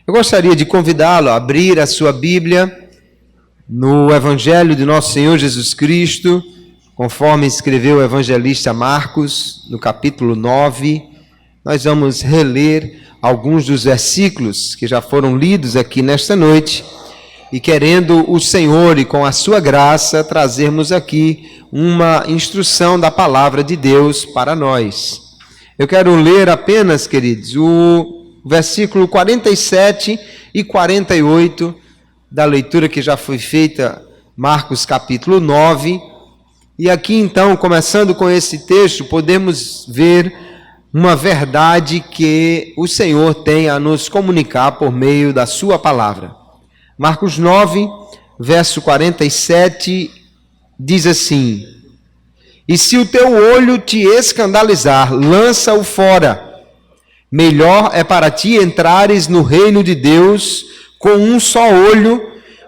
Eu gostaria de convidá-lo a abrir a sua Bíblia no Evangelho de nosso Senhor Jesus Cristo, conforme escreveu o evangelista Marcos, no capítulo 9. Nós vamos reler alguns dos versículos que já foram lidos aqui nesta noite e, querendo o Senhor e com a sua graça, trazermos aqui uma instrução da palavra de Deus para nós. Eu quero ler apenas, queridos, o versículo 47 e 48 da leitura que já foi feita, Marcos capítulo 9. E aqui então, começando com esse texto, podemos ver uma verdade que o Senhor tem a nos comunicar por meio da sua palavra. Marcos 9, verso 47, diz assim: E se o teu olho te escandalizar, lança-o fora. Melhor é para ti entrares no reino de Deus com um só olho,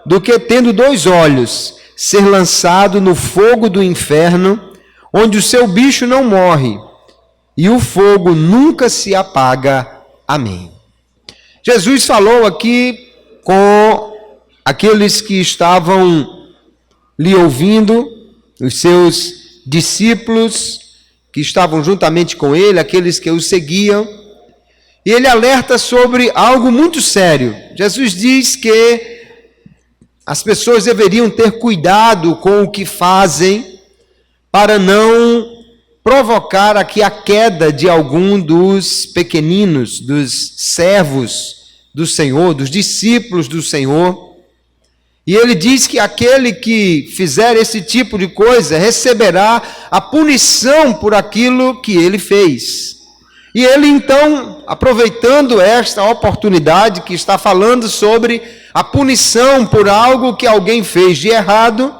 do que tendo dois olhos, ser lançado no fogo do inferno, onde o seu bicho não morre, e o fogo nunca se apaga. Amém. Jesus falou aqui com aqueles que estavam lhe ouvindo, os seus discípulos que estavam juntamente com ele, aqueles que o seguiam, e ele alerta sobre algo muito sério. Jesus diz que as pessoas deveriam ter cuidado com o que fazem para não provocar aqui a queda de algum dos pequeninos, dos servos do Senhor, dos discípulos do Senhor. E ele diz que aquele que fizer esse tipo de coisa receberá a punição por aquilo que ele fez. E ele então, aproveitando esta oportunidade que está falando sobre a punição por algo que alguém fez de errado,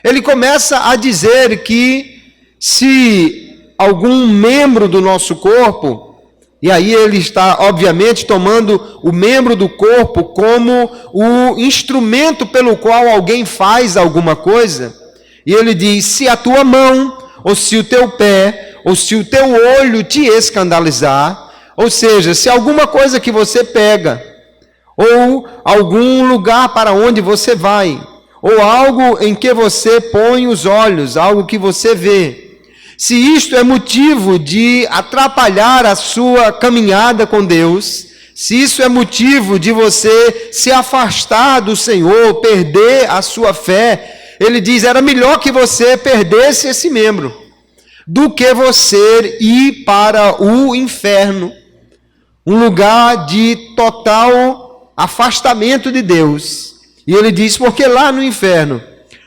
ele começa a dizer que se algum membro do nosso corpo, e aí ele está obviamente tomando o membro do corpo como o instrumento pelo qual alguém faz alguma coisa, e ele diz: se a tua mão, ou se o teu pé, ou se o teu olho te escandalizar, ou seja, se alguma coisa que você pega, ou algum lugar para onde você vai, ou algo em que você põe os olhos, algo que você vê, se isto é motivo de atrapalhar a sua caminhada com Deus, se isso é motivo de você se afastar do Senhor, perder a sua fé, ele diz: era melhor que você perdesse esse membro do que você ir para o inferno, um lugar de total afastamento de Deus. E ele diz: porque lá no inferno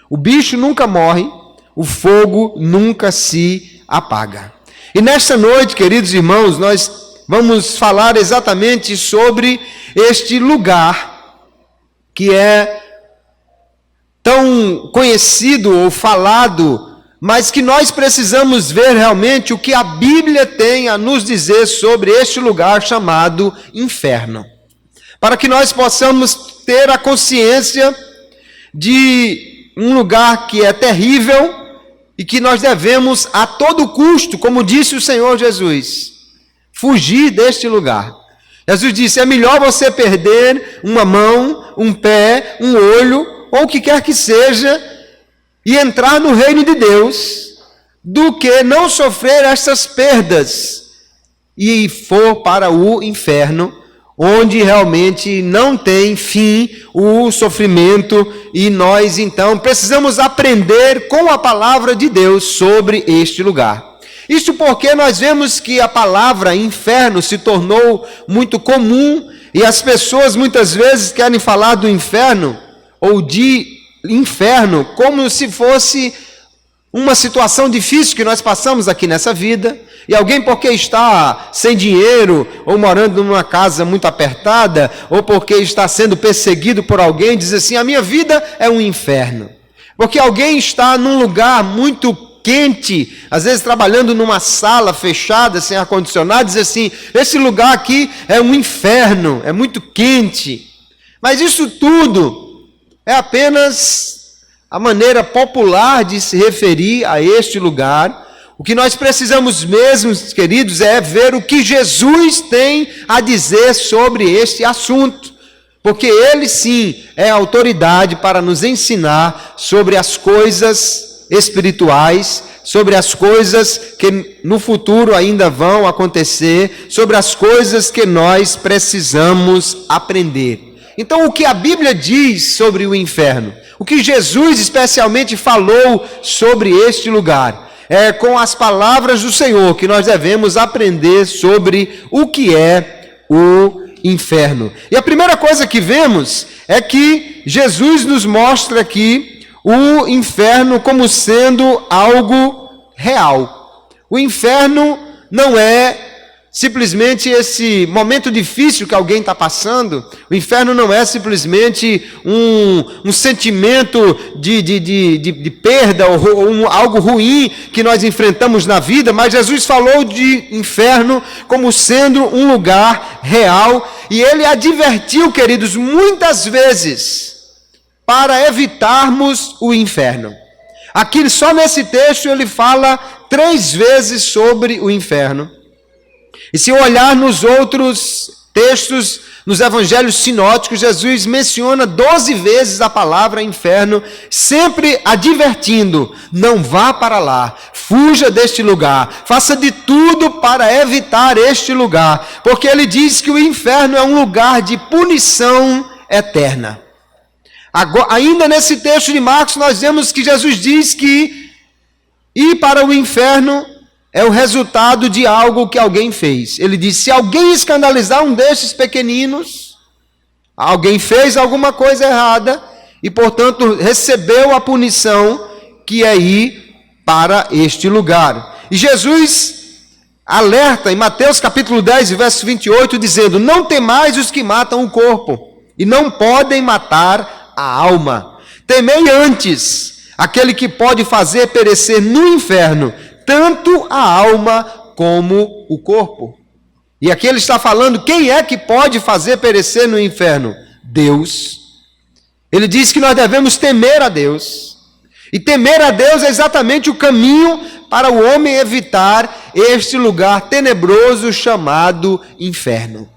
o bicho nunca morre, o fogo nunca se apaga. E nesta noite, queridos irmãos, nós vamos falar exatamente sobre este lugar que é tão conhecido ou falado, mas que nós precisamos ver realmente o que a Bíblia tem a nos dizer sobre este lugar chamado inferno, para que nós possamos ter a consciência de um lugar que é terrível e que nós devemos a todo custo, como disse o Senhor Jesus, fugir deste lugar. Jesus disse: é melhor você perder uma mão, um pé, um olho, ou o que quer que seja, e entrar no reino de Deus, do que não sofrer essas perdas e for para o inferno, onde realmente não tem fim o sofrimento. E nós então precisamos aprender com a palavra de Deus sobre este lugar. Isso porque nós vemos que a palavra inferno se tornou muito comum, e as pessoas muitas vezes querem falar do inferno ou de inferno como se fosse uma situação difícil que nós passamos aqui nessa vida, e alguém, porque está sem dinheiro, ou morando numa casa muito apertada, ou porque está sendo perseguido por alguém, diz assim: a minha vida é um inferno. Porque alguém está num lugar muito quente, às vezes trabalhando numa sala fechada, sem ar-condicionado, diz assim: esse lugar aqui é um inferno, é muito quente. Mas isso tudo é apenas a maneira popular de se referir a este lugar. O que nós precisamos mesmo, queridos, é ver o que Jesus tem a dizer sobre este assunto. Porque ele sim é a autoridade para nos ensinar sobre as coisas espirituais, sobre as coisas que no futuro ainda vão acontecer, sobre as coisas que nós precisamos aprender. Então, o que a Bíblia diz sobre o inferno? O que Jesus especialmente falou sobre este lugar? É com as palavras do Senhor que nós devemos aprender sobre o que é o inferno. E a primeira coisa que vemos é que Jesus nos mostra aqui o inferno como sendo algo real. O inferno não é simplesmente esse momento difícil que alguém está passando. O inferno não é simplesmente um sentimento de perda ou algo ruim que nós enfrentamos na vida, mas Jesus falou de inferno como sendo um lugar real, e ele advertiu, queridos, muitas vezes para evitarmos o inferno. Aqui só nesse texto ele fala 3 vezes sobre o inferno. E se olhar nos outros textos, nos evangelhos sinóticos, Jesus menciona 12 vezes a palavra inferno, sempre advertindo: não vá para lá, fuja deste lugar, faça de tudo para evitar este lugar, porque ele diz que o inferno é um lugar de punição eterna. Agora, ainda nesse texto de Marcos, nós vemos que Jesus diz que ir para o inferno é o resultado de algo que alguém fez. Ele diz: se alguém escandalizar um destes pequeninos, alguém fez alguma coisa errada e, portanto, recebeu a punição que é ir para este lugar. E Jesus alerta em Mateus capítulo 10, verso 28, dizendo: não temais os que matam o corpo e não podem matar a alma. Temei antes aquele que pode fazer perecer no inferno tanto a alma como o corpo. E aqui ele está falando, quem é que pode fazer perecer no inferno? Deus. Ele diz que nós devemos temer a Deus. E temer a Deus é exatamente o caminho para o homem evitar este lugar tenebroso chamado inferno.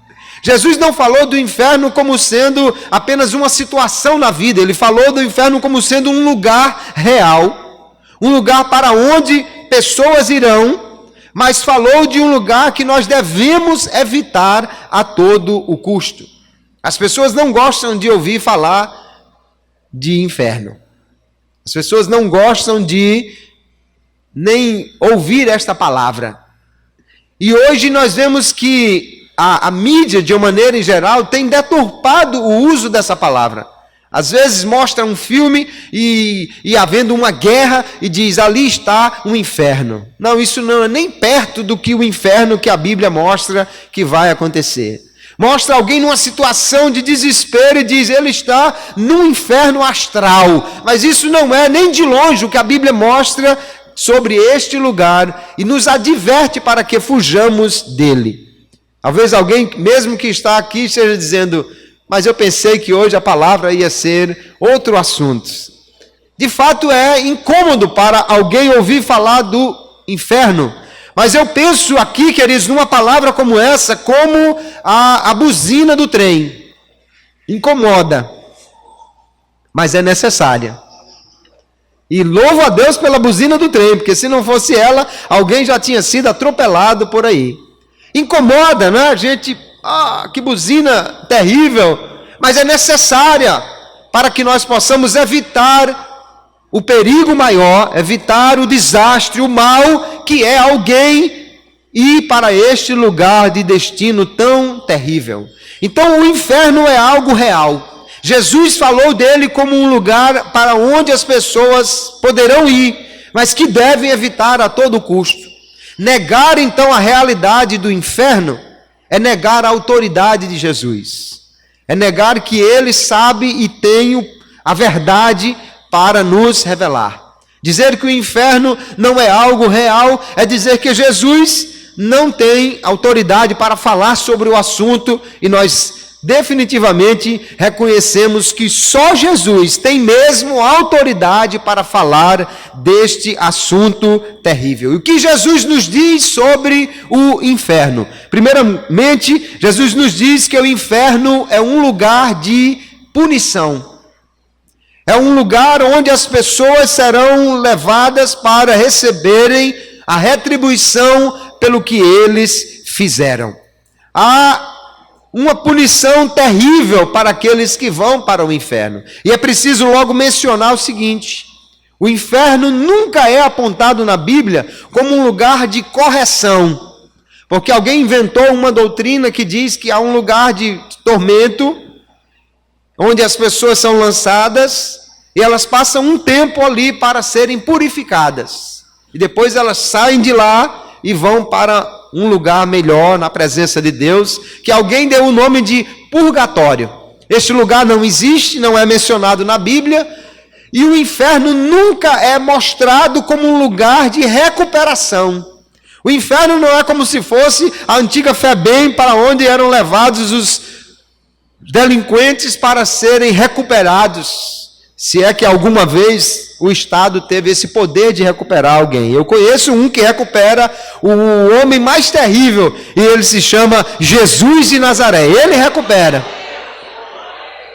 Jesus não falou do inferno como sendo apenas uma situação na vida. Ele falou do inferno como sendo um lugar real, um lugar para onde pessoas irão, mas falou de um lugar que nós devemos evitar a todo o custo. As pessoas não gostam de ouvir falar de inferno. As pessoas não gostam de nem ouvir esta palavra. E hoje nós vemos que a mídia, de uma maneira em geral, tem deturpado o uso dessa palavra. Às vezes mostra um filme e havendo uma guerra e diz: ali está um inferno. Não, isso não é nem perto do que o inferno que a Bíblia mostra que vai acontecer. Mostra alguém numa situação de desespero e diz: ele está num inferno astral. Mas isso não é nem de longe o que a Bíblia mostra sobre este lugar e nos adverte para que fujamos dele. Talvez alguém, mesmo que está aqui, esteja dizendo: mas eu pensei que hoje a palavra ia ser outro assunto. De fato é incômodo para alguém ouvir falar do inferno. Mas eu penso aqui, queridos, numa palavra como essa, como a buzina do trem. Incomoda, mas é necessária. E louvo a Deus pela buzina do trem, porque se não fosse ela, alguém já tinha sido atropelado por aí. Incomoda, né? A gente, que buzina terrível, mas é necessária para que nós possamos evitar o perigo maior, evitar o desastre, o mal, que é alguém ir para este lugar de destino tão terrível. Então o inferno é algo real. Jesus falou dele como um lugar para onde as pessoas poderão ir, mas que devem evitar a todo custo. Negar então a realidade do inferno é negar a autoridade de Jesus. É negar que ele sabe e tem a verdade para nos revelar. Dizer que o inferno não é algo real é dizer que Jesus não tem autoridade para falar sobre o assunto, e nós definitivamente reconhecemos que só Jesus tem mesmo autoridade para falar deste assunto terrível. E o que Jesus nos diz sobre o inferno? Primeiramente, Jesus nos diz que o inferno é um lugar de punição. É um lugar onde as pessoas serão levadas para receberem a retribuição pelo que eles fizeram. Há uma punição terrível para aqueles que vão para o inferno. E é preciso logo mencionar o seguinte: o inferno nunca é apontado na Bíblia como um lugar de correção, porque alguém inventou uma doutrina que diz que há um lugar de tormento, onde as pessoas são lançadas e elas passam um tempo ali para serem purificadas. E depois elas saem de lá e vão para um lugar melhor na presença de Deus, que alguém deu o nome de purgatório. Este lugar não existe, não é mencionado na Bíblia, e o inferno nunca é mostrado como um lugar de recuperação. O inferno não é como se fosse a antiga FEBEM, para onde eram levados os delinquentes para serem recuperados. Se é que alguma vez o Estado teve esse poder de recuperar alguém. Eu conheço um que recupera o homem mais terrível, e ele se chama Jesus de Nazaré. Ele recupera.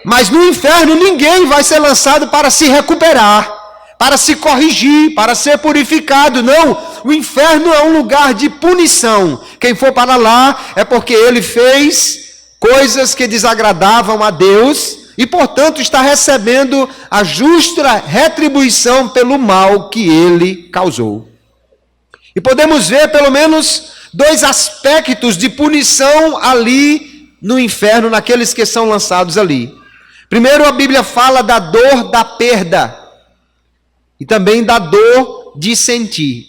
Mas no inferno ninguém vai ser lançado para se recuperar, para se corrigir, para ser purificado. Não, o inferno é um lugar de punição. Quem for para lá é porque ele fez coisas que desagradavam a Deus, e, portanto, está recebendo a justa retribuição pelo mal que ele causou. E podemos ver, pelo menos, dois aspectos de punição ali no inferno, naqueles que são lançados ali. Primeiro, a Bíblia fala da dor da perda, e também da dor de sentir.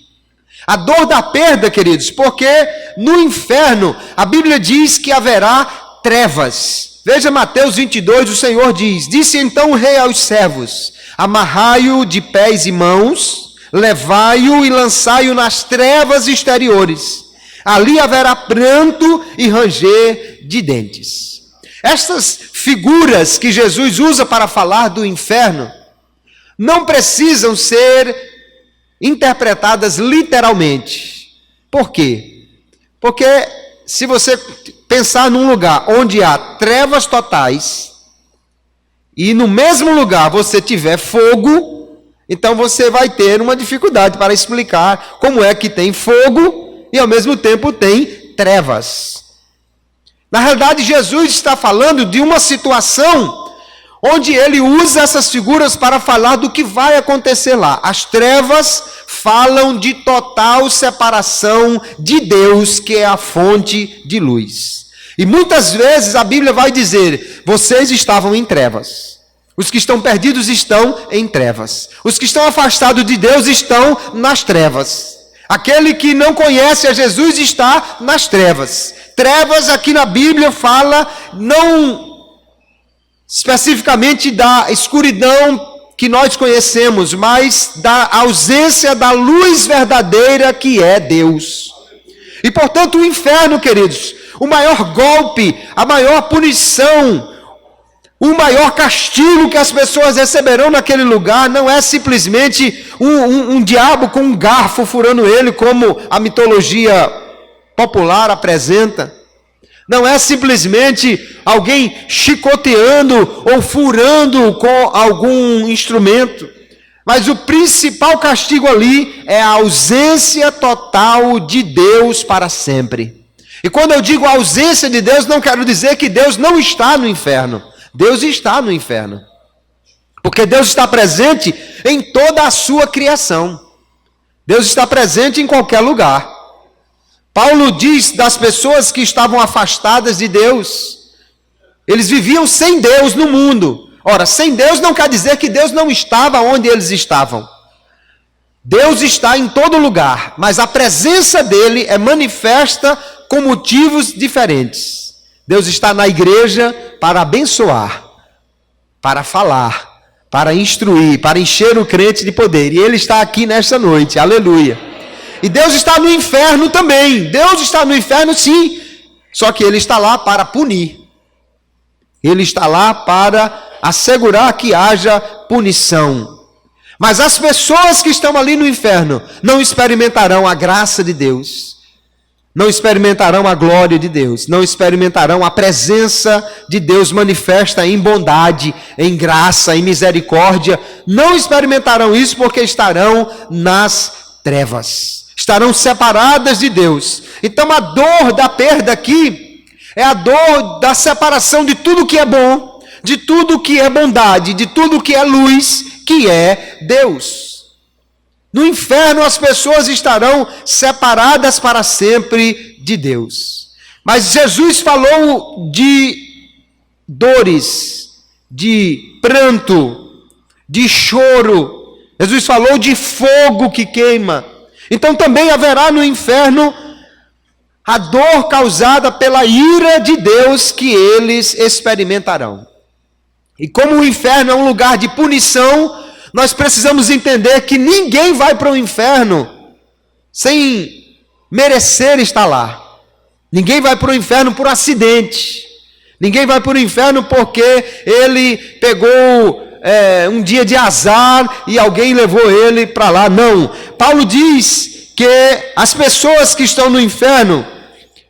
A dor da perda, queridos, porque no inferno, a Bíblia diz que haverá trevas. Veja Mateus 22, o Senhor diz: disse então o rei aos servos: amarrai-o de pés e mãos, levai-o e lançai-o nas trevas exteriores. Ali haverá pranto e ranger de dentes. Estas figuras que Jesus usa para falar do inferno não precisam ser interpretadas literalmente. Por quê? Porque se você pensar num lugar onde há trevas totais, e no mesmo lugar você tiver fogo, então você vai ter uma dificuldade para explicar como é que tem fogo e ao mesmo tempo tem trevas. Na realidade, Jesus está falando de uma situação onde ele usa essas figuras para falar do que vai acontecer lá. As trevas falam de total separação de Deus, que é a fonte de luz. E muitas vezes a Bíblia vai dizer: vocês estavam em trevas. Os que estão perdidos estão em trevas. Os que estão afastados de Deus estão nas trevas. Aquele que não conhece a Jesus está nas trevas. Trevas aqui na Bíblia fala não especificamente da escuridão que nós conhecemos, mas da ausência da luz verdadeira que é Deus. E portanto o inferno, queridos, o maior golpe, a maior punição, o maior castigo que as pessoas receberão naquele lugar não é simplesmente um diabo com um garfo furando ele, como a mitologia popular apresenta. Não é simplesmente alguém chicoteando ou furando com algum instrumento. Mas o principal castigo ali é a ausência total de Deus para sempre. E quando eu digo ausência de Deus, não quero dizer que Deus não está no inferno. Deus está no inferno. Porque Deus está presente em toda a sua criação. Deus está presente em qualquer lugar. Paulo diz das pessoas que estavam afastadas de Deus. Eles viviam sem Deus no mundo. Ora, sem Deus não quer dizer que Deus não estava onde eles estavam. Deus está em todo lugar, mas a presença dele é manifesta com motivos diferentes. Deus está na igreja para abençoar, para falar, para instruir, para encher o crente de poder. E ele está aqui nesta noite, aleluia. E Deus está no inferno também. Deus está no inferno sim, só que ele está lá para punir. Ele está lá para assegurar que haja punição. Mas as pessoas que estão ali no inferno não experimentarão a graça de Deus, não experimentarão a glória de Deus, não experimentarão a presença de Deus manifesta em bondade, em graça, em misericórdia. Não experimentarão isso porque estarão nas trevas, estarão separadas de Deus. Então a dor da perda aqui é a dor da separação de tudo que é bom, de tudo que é bondade, de tudo que é luz, que é Deus. No inferno as pessoas estarão separadas para sempre de Deus. Mas Jesus falou de dores, de pranto, de choro. Jesus falou de fogo que queima. Então também haverá no inferno a dor causada pela ira de Deus que eles experimentarão. E como o inferno é um lugar de punição, nós precisamos entender que ninguém vai para o inferno sem merecer estar lá. Ninguém vai para o inferno por acidente. Ninguém vai para o inferno porque ele pegou um dia de azar e alguém levou ele para lá. Não. Paulo diz que as pessoas que estão no inferno,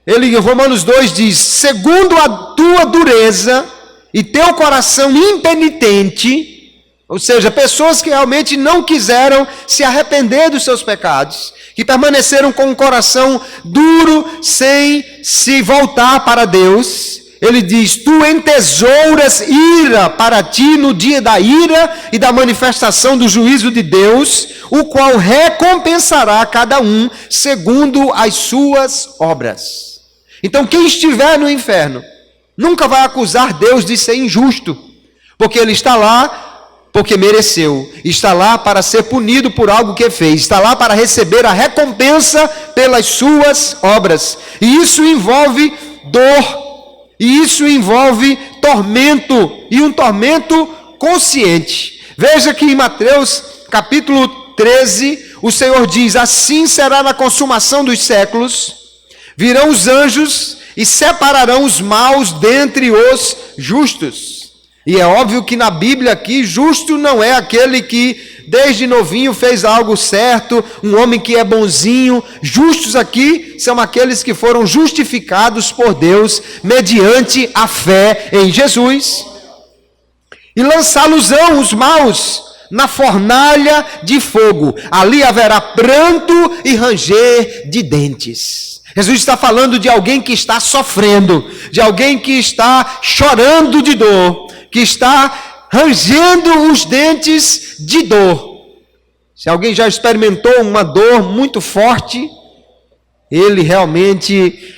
ele em Romanos 2 diz, segundo a tua dureza e teu coração impenitente, ou seja, pessoas que realmente não quiseram se arrepender dos seus pecados, que permaneceram com o coração duro, sem se voltar para Deus. Ele diz, tu entesouras ira para ti no dia da ira e da manifestação do juízo de Deus, o qual recompensará cada um segundo as suas obras. Então quem estiver no inferno nunca vai acusar Deus de ser injusto, porque ele está lá porque mereceu, está lá para ser punido por algo que fez, está lá para receber a recompensa pelas suas obras. E isso envolve dor, e isso envolve tormento, e um tormento consciente. Veja que em Mateus capítulo 13, o Senhor diz, assim será na consumação dos séculos, virão os anjos e separarão os maus dentre os justos. E é óbvio que na Bíblia aqui, justo não é aquele que desde novinho fez algo certo, um homem que é bonzinho. Justos aqui são aqueles que foram justificados por Deus mediante a fé em Jesus. E lançá-los-ão os maus na fornalha de fogo. Ali haverá pranto e ranger de dentes. Jesus está falando de alguém que está sofrendo, de alguém que está chorando de dor, que está rangendo os dentes de dor. Se alguém já experimentou uma dor muito forte, ele realmente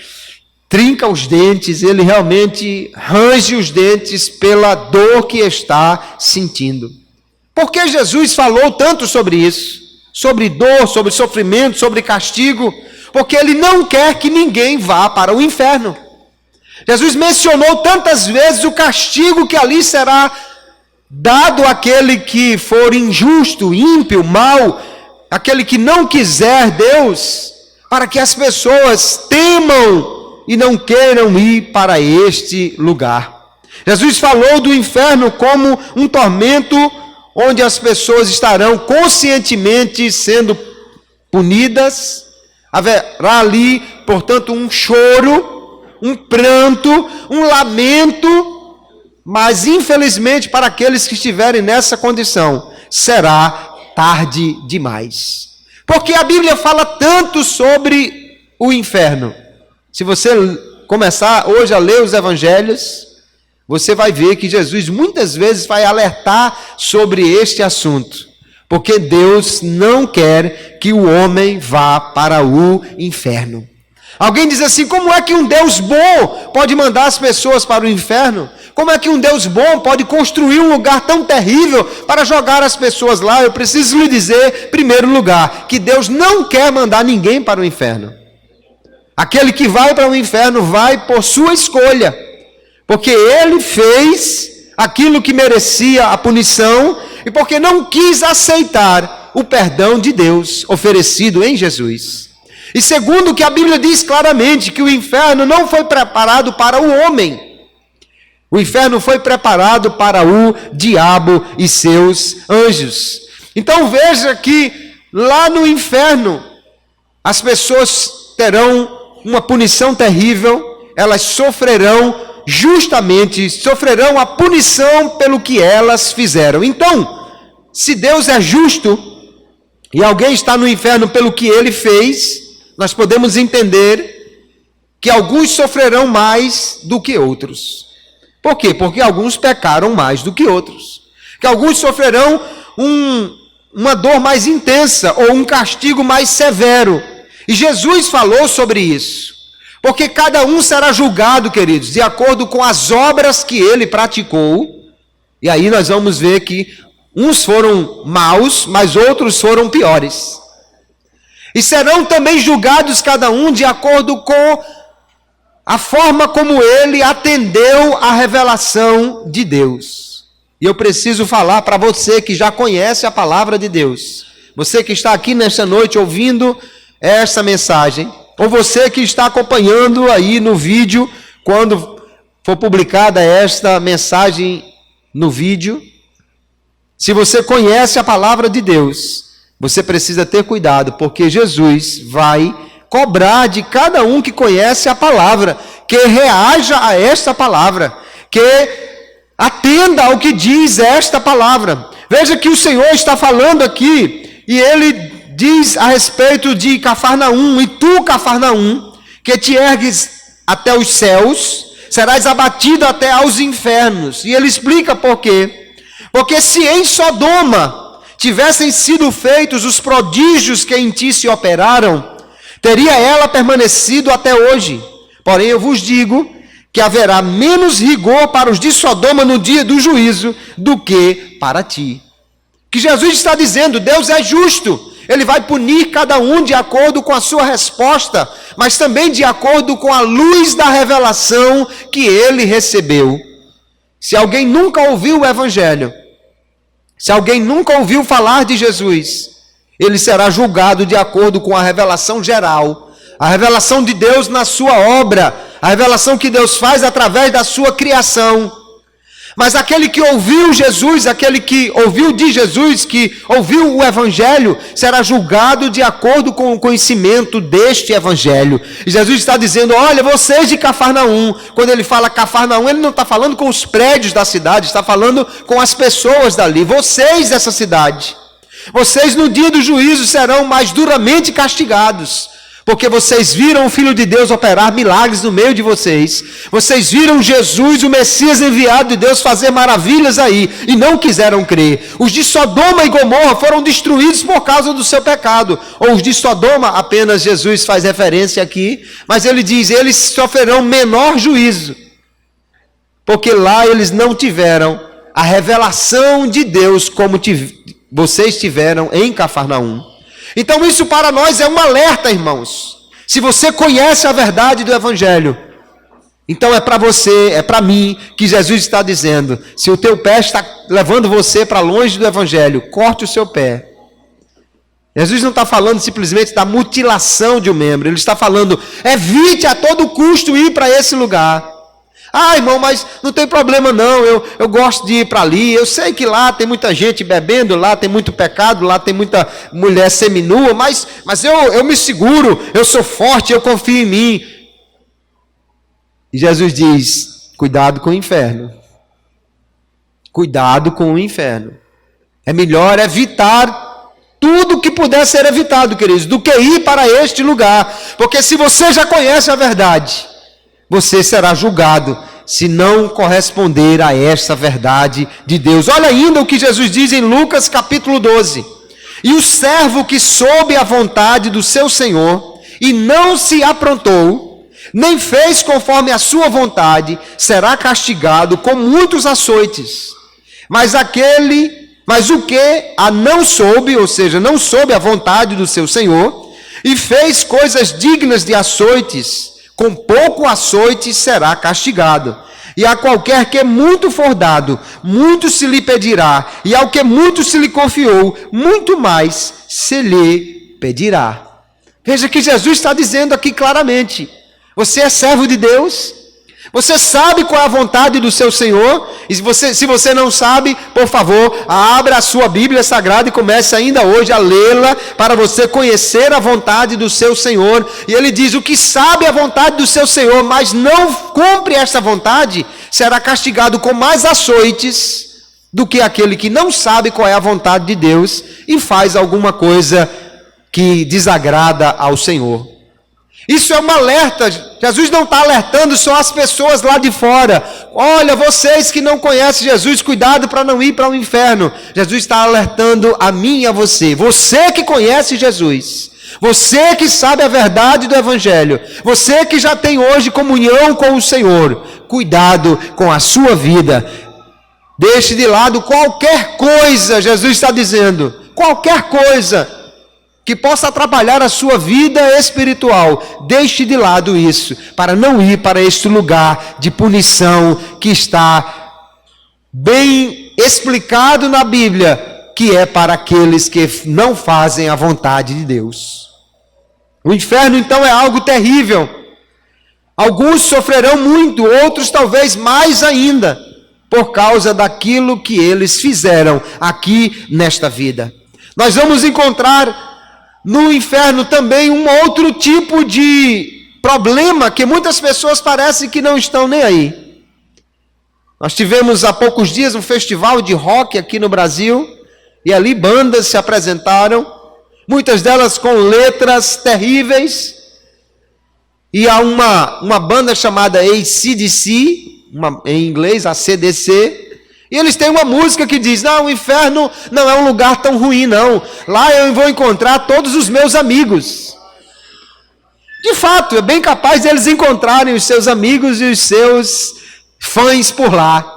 trinca os dentes, ele realmente range os dentes pela dor que está sentindo. Por que Jesus falou tanto sobre isso? Sobre dor, sobre sofrimento, sobre castigo? Porque ele não quer que ninguém vá para o inferno. Jesus mencionou tantas vezes o castigo que ali será dado àquele que for injusto, ímpio, mau, aquele que não quiser Deus, para que as pessoas temam e não queiram ir para este lugar. Jesus falou do inferno como um tormento onde as pessoas estarão conscientemente sendo punidas. Haverá ali, portanto, um choro, um pranto, um lamento, mas infelizmente para aqueles que estiverem nessa condição, será tarde demais. Porque a Bíblia fala tanto sobre o inferno. Se você começar hoje a ler os evangelhos, você vai ver que Jesus muitas vezes vai alertar sobre este assunto. Porque Deus não quer que o homem vá para o inferno. Alguém diz assim, como é que um Deus bom pode mandar as pessoas para o inferno? Como é que um Deus bom pode construir um lugar tão terrível para jogar as pessoas lá? Eu preciso lhe dizer, em primeiro lugar, que Deus não quer mandar ninguém para o inferno. Aquele que vai para o inferno vai por sua escolha, porque ele fez aquilo que merecia a punição e porque não quis aceitar o perdão de Deus oferecido em Jesus. E segundo, que a Bíblia diz claramente que o inferno não foi preparado para o homem. O inferno foi preparado para o diabo e seus anjos. Então veja que lá no inferno as pessoas terão uma punição terrível, elas sofrerão a punição pelo que elas fizeram. Então, se Deus é justo e alguém está no inferno pelo que ele fez, nós podemos entender que alguns sofrerão mais do que outros. Por quê? Porque alguns pecaram mais do que outros. Que alguns sofrerão uma dor mais intensa ou um castigo mais severo. E Jesus falou sobre isso. Porque cada um será julgado, queridos, de acordo com as obras que ele praticou. E aí nós vamos ver que uns foram maus, mas outros foram piores. E serão também julgados cada um de acordo com a forma como ele atendeu à revelação de Deus. E eu preciso falar para você que já conhece a palavra de Deus. Você que está aqui nesta noite ouvindo esta mensagem, ou você que está acompanhando aí no vídeo, quando for publicada esta mensagem no vídeo, se você conhece a palavra de Deus, você precisa ter cuidado, porque Jesus vai cobrar de cada um que conhece a palavra, que reaja a esta palavra, que atenda ao que diz esta palavra. Veja que o Senhor está falando aqui, e ele diz a respeito de Cafarnaum: e tu, Cafarnaum, que te ergues até os céus, serás abatido até aos infernos. E ele explica por quê. Porque se em Sodoma tivessem sido feitos os prodígios que em ti se operaram, teria ela permanecido até hoje. Porém eu vos digo que haverá menos rigor para os de Sodoma no dia do juízo do que para ti. Que Jesus está dizendo: Deus é justo. Ele vai punir cada um de acordo com a sua resposta, mas também de acordo com a luz da revelação que ele recebeu. Se alguém nunca ouviu o Evangelho, se alguém nunca ouviu falar de Jesus, ele será julgado de acordo com a revelação geral, a revelação de Deus na sua obra, a revelação que Deus faz através da sua criação. Mas aquele que ouviu Jesus, aquele que ouviu de Jesus, que ouviu o Evangelho, será julgado de acordo com o conhecimento deste Evangelho. E Jesus está dizendo: olha, vocês de Cafarnaum. Quando ele fala Cafarnaum, ele não está falando com os prédios da cidade, está falando com as pessoas dali. Vocês dessa cidade, vocês no dia do juízo serão mais duramente castigados. Porque vocês viram o Filho de Deus operar milagres no meio de vocês. Vocês viram Jesus, o Messias enviado de Deus, fazer maravilhas aí, e não quiseram crer. Os de Sodoma e Gomorra foram destruídos por causa do seu pecado. Ou os de Sodoma, apenas Jesus faz referência aqui, mas ele diz: eles sofrerão menor juízo, porque lá eles não tiveram a revelação de Deus como vocês tiveram em Cafarnaum. Então isso para nós é um alerta, irmãos. Se você conhece a verdade do Evangelho, então é para você, é para mim, que Jesus está dizendo: se o teu pé está levando você para longe do Evangelho, corte o seu pé. Jesus não está falando simplesmente da mutilação de um membro, ele está falando: evite a todo custo ir para esse lugar. Ah, irmão, mas não tem problema não, eu gosto de ir para ali, eu sei que lá tem muita gente bebendo, lá tem muito pecado, lá tem muita mulher seminua, mas eu me seguro, eu sou forte, eu confio em mim. E Jesus diz: cuidado com o inferno. Cuidado com o inferno. É melhor evitar tudo que puder ser evitado, queridos, do que ir para este lugar. Porque se você já conhece a verdade, você será julgado se não corresponder a esta verdade de Deus. Olha ainda o que Jesus diz em Lucas capítulo 12. E o servo que soube a vontade do seu senhor e não se aprontou, nem fez conforme a sua vontade, será castigado com muitos açoites. Mas o que a não soube, ou seja, não soube a vontade do seu senhor, e fez coisas dignas de açoites, com pouco açoite será castigado. E a qualquer que muito for dado, muito se lhe pedirá, e ao que muito se lhe confiou, muito mais se lhe pedirá. Veja que Jesus está dizendo aqui claramente: você é servo de Deus, Você sabe qual é a vontade do seu Senhor? E se você não sabe, por favor, abra a sua Bíblia Sagrada e comece ainda hoje a lê-la para você conhecer a vontade do seu Senhor. E ele diz: o que sabe a vontade do seu Senhor, mas não cumpre esta vontade, será castigado com mais açoites do que aquele que não sabe qual é a vontade de Deus e faz alguma coisa que desagrada ao Senhor. Isso é um alerta. Jesus não está alertando só as pessoas lá de fora. Olha, vocês que não conhecem Jesus, cuidado para não ir para o inferno. Jesus está alertando a mim e a você. Você que conhece Jesus, você que sabe a verdade do Evangelho, você que já tem hoje comunhão com o Senhor, cuidado com a sua vida. Deixe de lado qualquer coisa, Jesus está dizendo, qualquer coisa que possa atrapalhar a sua vida espiritual. Deixe de lado isso, para não ir para este lugar de punição que está bem explicado na Bíblia, que é para aqueles que não fazem a vontade de Deus. O inferno então é algo terrível. Alguns sofrerão muito, outros talvez mais ainda, por causa daquilo que eles fizeram aqui nesta vida. Nós vamos encontrar no inferno também um outro tipo de problema que muitas pessoas parecem que não estão nem aí. Nós tivemos há poucos dias um festival de rock aqui no Brasil, e ali bandas se apresentaram, muitas delas com letras terríveis, e há uma banda chamada AC/DC, em inglês AC/DC, e eles têm uma música que diz: não, o inferno não é um lugar tão ruim não, lá eu vou encontrar todos os meus amigos. De fato, é bem capaz de eles encontrarem os seus amigos e os seus fãs por lá.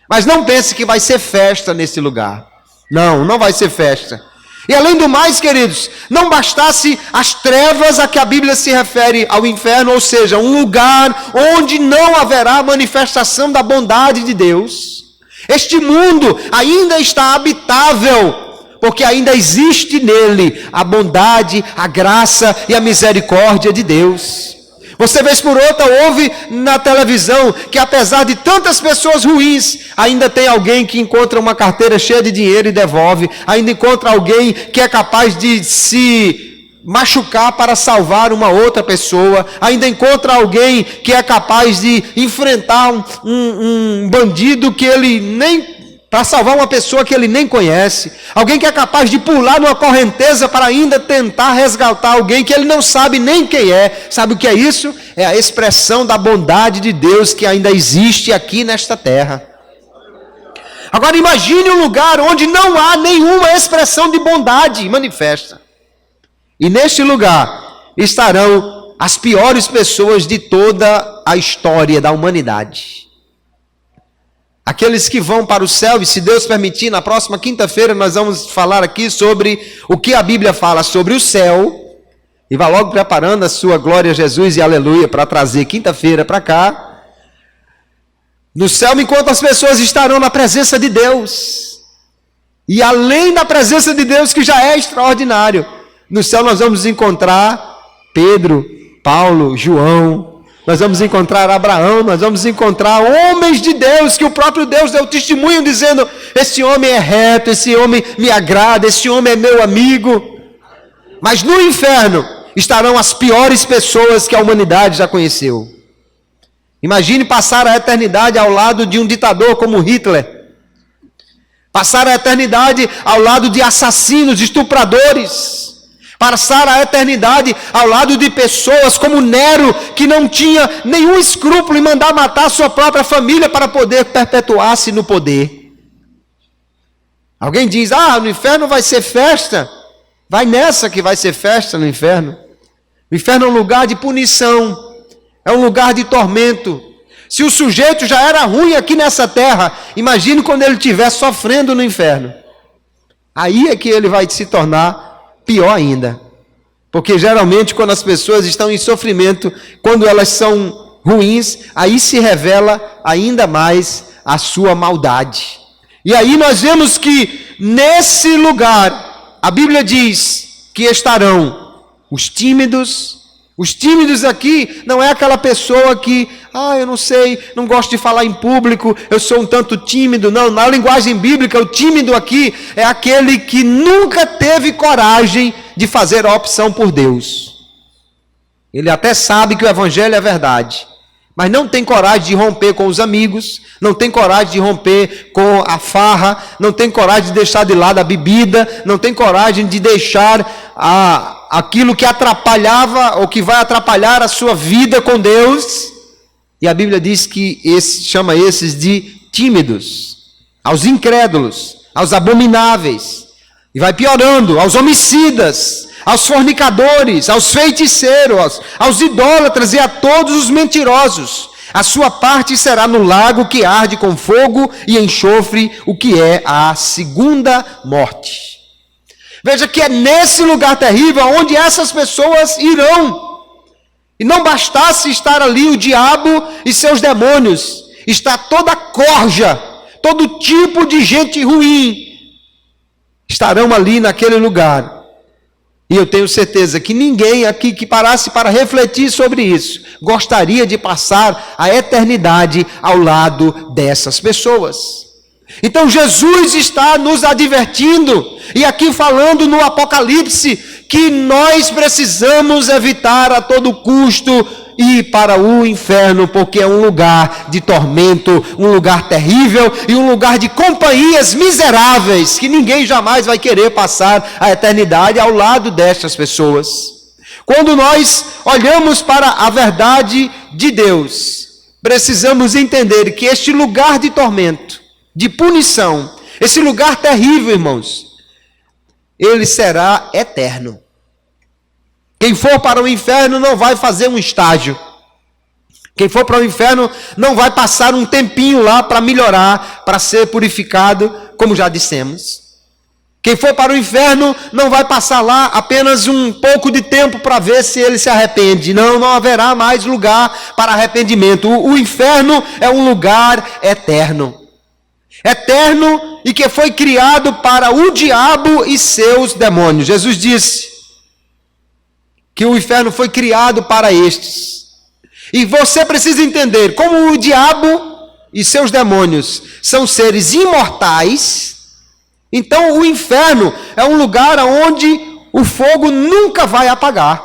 Mas não pense que vai ser festa nesse lugar. Não, não vai ser festa. E além do mais, queridos, não bastasse as trevas a que a Bíblia se refere ao inferno, ou seja, um lugar onde não haverá manifestação da bondade de Deus. Este mundo ainda está habitável, porque ainda existe nele a bondade, a graça e a misericórdia de Deus. Você vez por outra ouve na televisão que apesar de tantas pessoas ruins, ainda tem alguém que encontra uma carteira cheia de dinheiro e devolve, ainda encontra alguém que é capaz de se machucar para salvar uma outra pessoa, ainda encontra alguém que é capaz de enfrentar um bandido que ele nem... para salvar uma pessoa que ele nem conhece, alguém que é capaz de pular numa correnteza para ainda tentar resgatar alguém que ele não sabe nem quem é. Sabe o que é isso? É a expressão da bondade de Deus que ainda existe aqui nesta terra. Agora imagine um lugar onde não há nenhuma expressão de bondade manifesta. E neste lugar estarão as piores pessoas de toda a história da humanidade. Aqueles que vão para o céu, e se Deus permitir, na próxima quinta-feira nós vamos falar aqui sobre o que a Bíblia fala sobre o céu. E vá logo preparando a sua glória a Jesus e aleluia para trazer quinta-feira para cá. No céu, enquanto as pessoas estarão na presença de Deus. E além da presença de Deus, que já é extraordinário, no céu nós vamos encontrar Pedro, Paulo, João, nós vamos encontrar Abraão, nós vamos encontrar homens de Deus, que o próprio Deus deu testemunho dizendo: esse homem é reto, esse homem me agrada, esse homem é meu amigo. Mas no inferno estarão as piores pessoas que a humanidade já conheceu. Imagine passar a eternidade ao lado de um ditador como Hitler, passar a eternidade ao lado de assassinos, estupradores, passar a eternidade ao lado de pessoas como Nero, que não tinha nenhum escrúpulo em mandar matar sua própria família para poder perpetuar-se no poder. Alguém diz: no inferno vai ser festa. Vai nessa que vai ser festa no inferno. O inferno é um lugar de punição, é um lugar de tormento. Se o sujeito já era ruim aqui nessa terra, imagine quando ele estiver sofrendo no inferno. Aí é que ele vai se tornar pior ainda. Porque geralmente quando as pessoas estão em sofrimento, quando elas são ruins, aí se revela ainda mais a sua maldade. E aí nós vemos que nesse lugar, a Bíblia diz que estarão os tímidos. Os tímidos aqui não é aquela pessoa que eu não sei, não gosto de falar em público, eu sou um tanto tímido. Não, na linguagem bíblica, o tímido aqui é aquele que nunca teve coragem de fazer a opção por Deus. Ele até sabe que o evangelho é verdade, mas não tem coragem de romper com os amigos, não tem coragem de romper com a farra, não tem coragem de deixar de lado a bebida, não tem coragem de deixar aquilo que atrapalhava ou que vai atrapalhar a sua vida com Deus. E a Bíblia diz que chama esses de tímidos, aos incrédulos, aos abomináveis, e vai piorando, aos homicidas, aos fornicadores, aos feiticeiros, aos idólatras e a todos os mentirosos. A sua parte será no lago que arde com fogo e enxofre, o que é a segunda morte. Veja que é nesse lugar terrível onde essas pessoas irão. E não bastasse estar ali o diabo e seus demônios, está toda a corja, todo tipo de gente ruim, estarão ali naquele lugar. E eu tenho certeza que ninguém aqui que parasse para refletir sobre isso gostaria de passar a eternidade ao lado dessas pessoas. Então Jesus está nos advertindo, e aqui falando no Apocalipse, que nós precisamos evitar a todo custo ir para o inferno, porque é um lugar de tormento, um lugar terrível e um lugar de companhias miseráveis, que ninguém jamais vai querer passar a eternidade ao lado destas pessoas. Quando nós olhamos para a verdade de Deus, precisamos entender que este lugar de tormento, de punição, esse lugar terrível, irmãos, ele será eterno. Quem for para o inferno não vai fazer um estágio. Quem for para o inferno não vai passar um tempinho lá para melhorar, para ser purificado, como já dissemos. Quem for para o inferno não vai passar lá apenas um pouco de tempo para ver se ele se arrepende. Não haverá mais lugar para arrependimento. O inferno é um lugar eterno. Eterno e que foi criado para o diabo e seus demônios. Jesus disse que o inferno foi criado para estes. E você precisa entender como o diabo e seus demônios são seres imortais. Então o inferno é um lugar onde o fogo nunca vai apagar,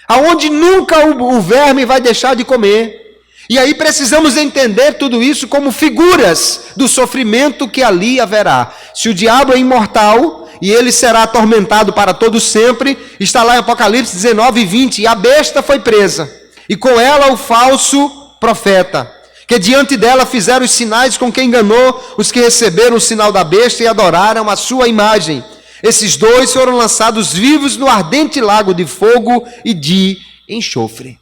aonde nunca o verme vai deixar de comer. E aí precisamos entender tudo isso como figuras do sofrimento que ali haverá. Se o diabo é imortal e ele será atormentado para todo sempre, está lá em Apocalipse 19 e 20, e a besta foi presa, e com ela o falso profeta, que diante dela fizeram os sinais com que enganou os que receberam o sinal da besta e adoraram a sua imagem. Esses dois foram lançados vivos no ardente lago de fogo e de enxofre.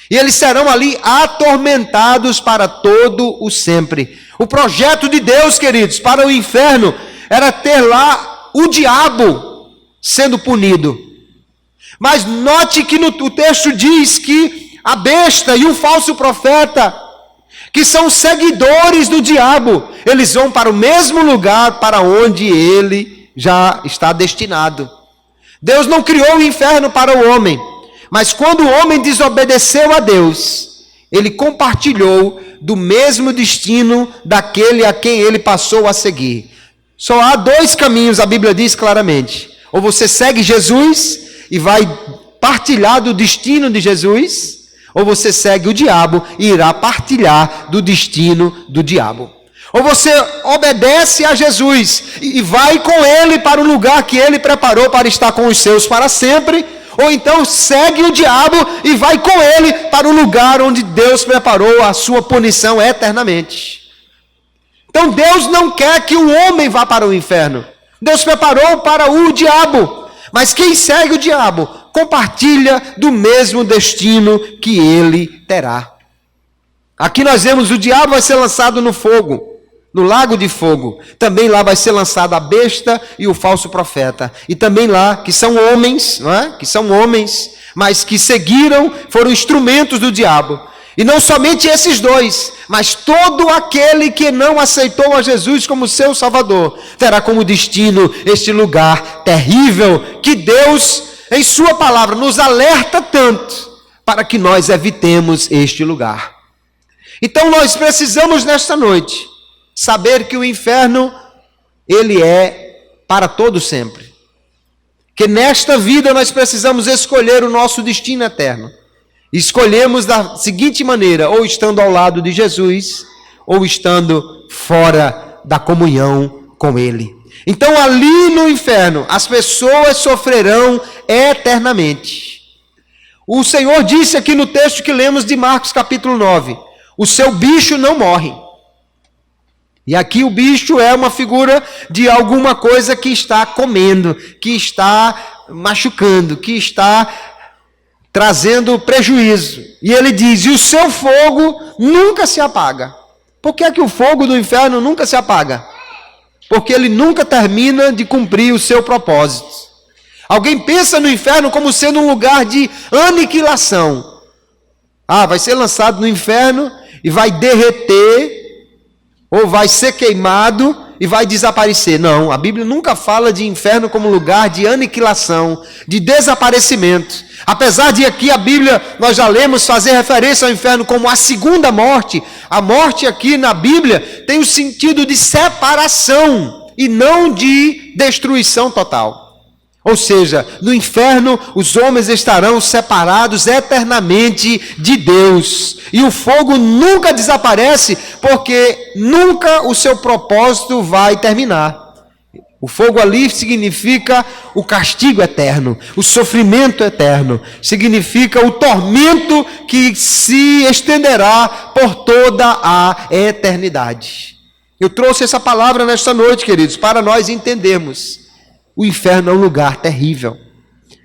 E eles serão ali atormentados para todo o sempre. O projeto de Deus, queridos, para o inferno era ter lá o diabo sendo punido. Mas note que o texto diz que a besta e o falso profeta, que são seguidores do diabo, eles vão para o mesmo lugar para onde ele já está destinado. Deus não criou o inferno para o homem, mas quando o homem desobedeceu a Deus, ele compartilhou do mesmo destino daquele a quem ele passou a seguir. Só há dois caminhos, a Bíblia diz claramente. Ou você segue Jesus e vai partilhar do destino de Jesus, ou você segue o diabo e irá partilhar do destino do diabo. Ou você obedece a Jesus e vai com ele para o lugar que ele preparou para estar com os seus para sempre, ou então segue o diabo e vai com ele para o lugar onde Deus preparou a sua punição eternamente. Então Deus não quer que o homem vá para o inferno. Deus preparou para o diabo. Mas quem segue o diabo compartilha do mesmo destino que ele terá. Aqui nós vemos o diabo vai ser lançado no fogo, no lago de fogo. Também lá vai ser lançado a besta e o falso profeta. E também lá, que são homens, não é? Que são homens, mas que seguiram, foram instrumentos do diabo. E não somente esses dois, mas todo aquele que não aceitou a Jesus como seu Salvador, terá como destino este lugar terrível que Deus, em sua palavra, nos alerta tanto, para que nós evitemos este lugar. Então nós precisamos nesta noite saber que o inferno, ele é para todo sempre. Que nesta vida nós precisamos escolher o nosso destino eterno. Escolhemos da seguinte maneira, ou estando ao lado de Jesus, ou estando fora da comunhão com Ele. Então ali no inferno, as pessoas sofrerão eternamente. O Senhor disse aqui no texto que lemos de Marcos capítulo 9, o seu bicho não morre. E aqui o bicho é uma figura de alguma coisa que está comendo, que está machucando, que está trazendo prejuízo. E ele diz, e o seu fogo nunca se apaga. Por que é que o fogo do inferno nunca se apaga? Porque ele nunca termina de cumprir o seu propósito. Alguém pensa no inferno como sendo um lugar de aniquilação. Vai ser lançado no inferno e vai derreter, ou vai ser queimado e vai desaparecer. Não, a Bíblia nunca fala de inferno como lugar de aniquilação, de desaparecimento. Apesar de aqui a Bíblia, nós já lemos, fazer referência ao inferno como a segunda morte. A morte aqui na Bíblia tem o sentido de separação e não de destruição total. Ou seja, no inferno os homens estarão separados eternamente de Deus. E o fogo nunca desaparece, porque nunca o seu propósito vai terminar. O fogo ali significa o castigo eterno, o sofrimento eterno. Significa o tormento que se estenderá por toda a eternidade. Eu trouxe essa palavra nesta noite, queridos, para nós entendermos. O inferno é um lugar terrível,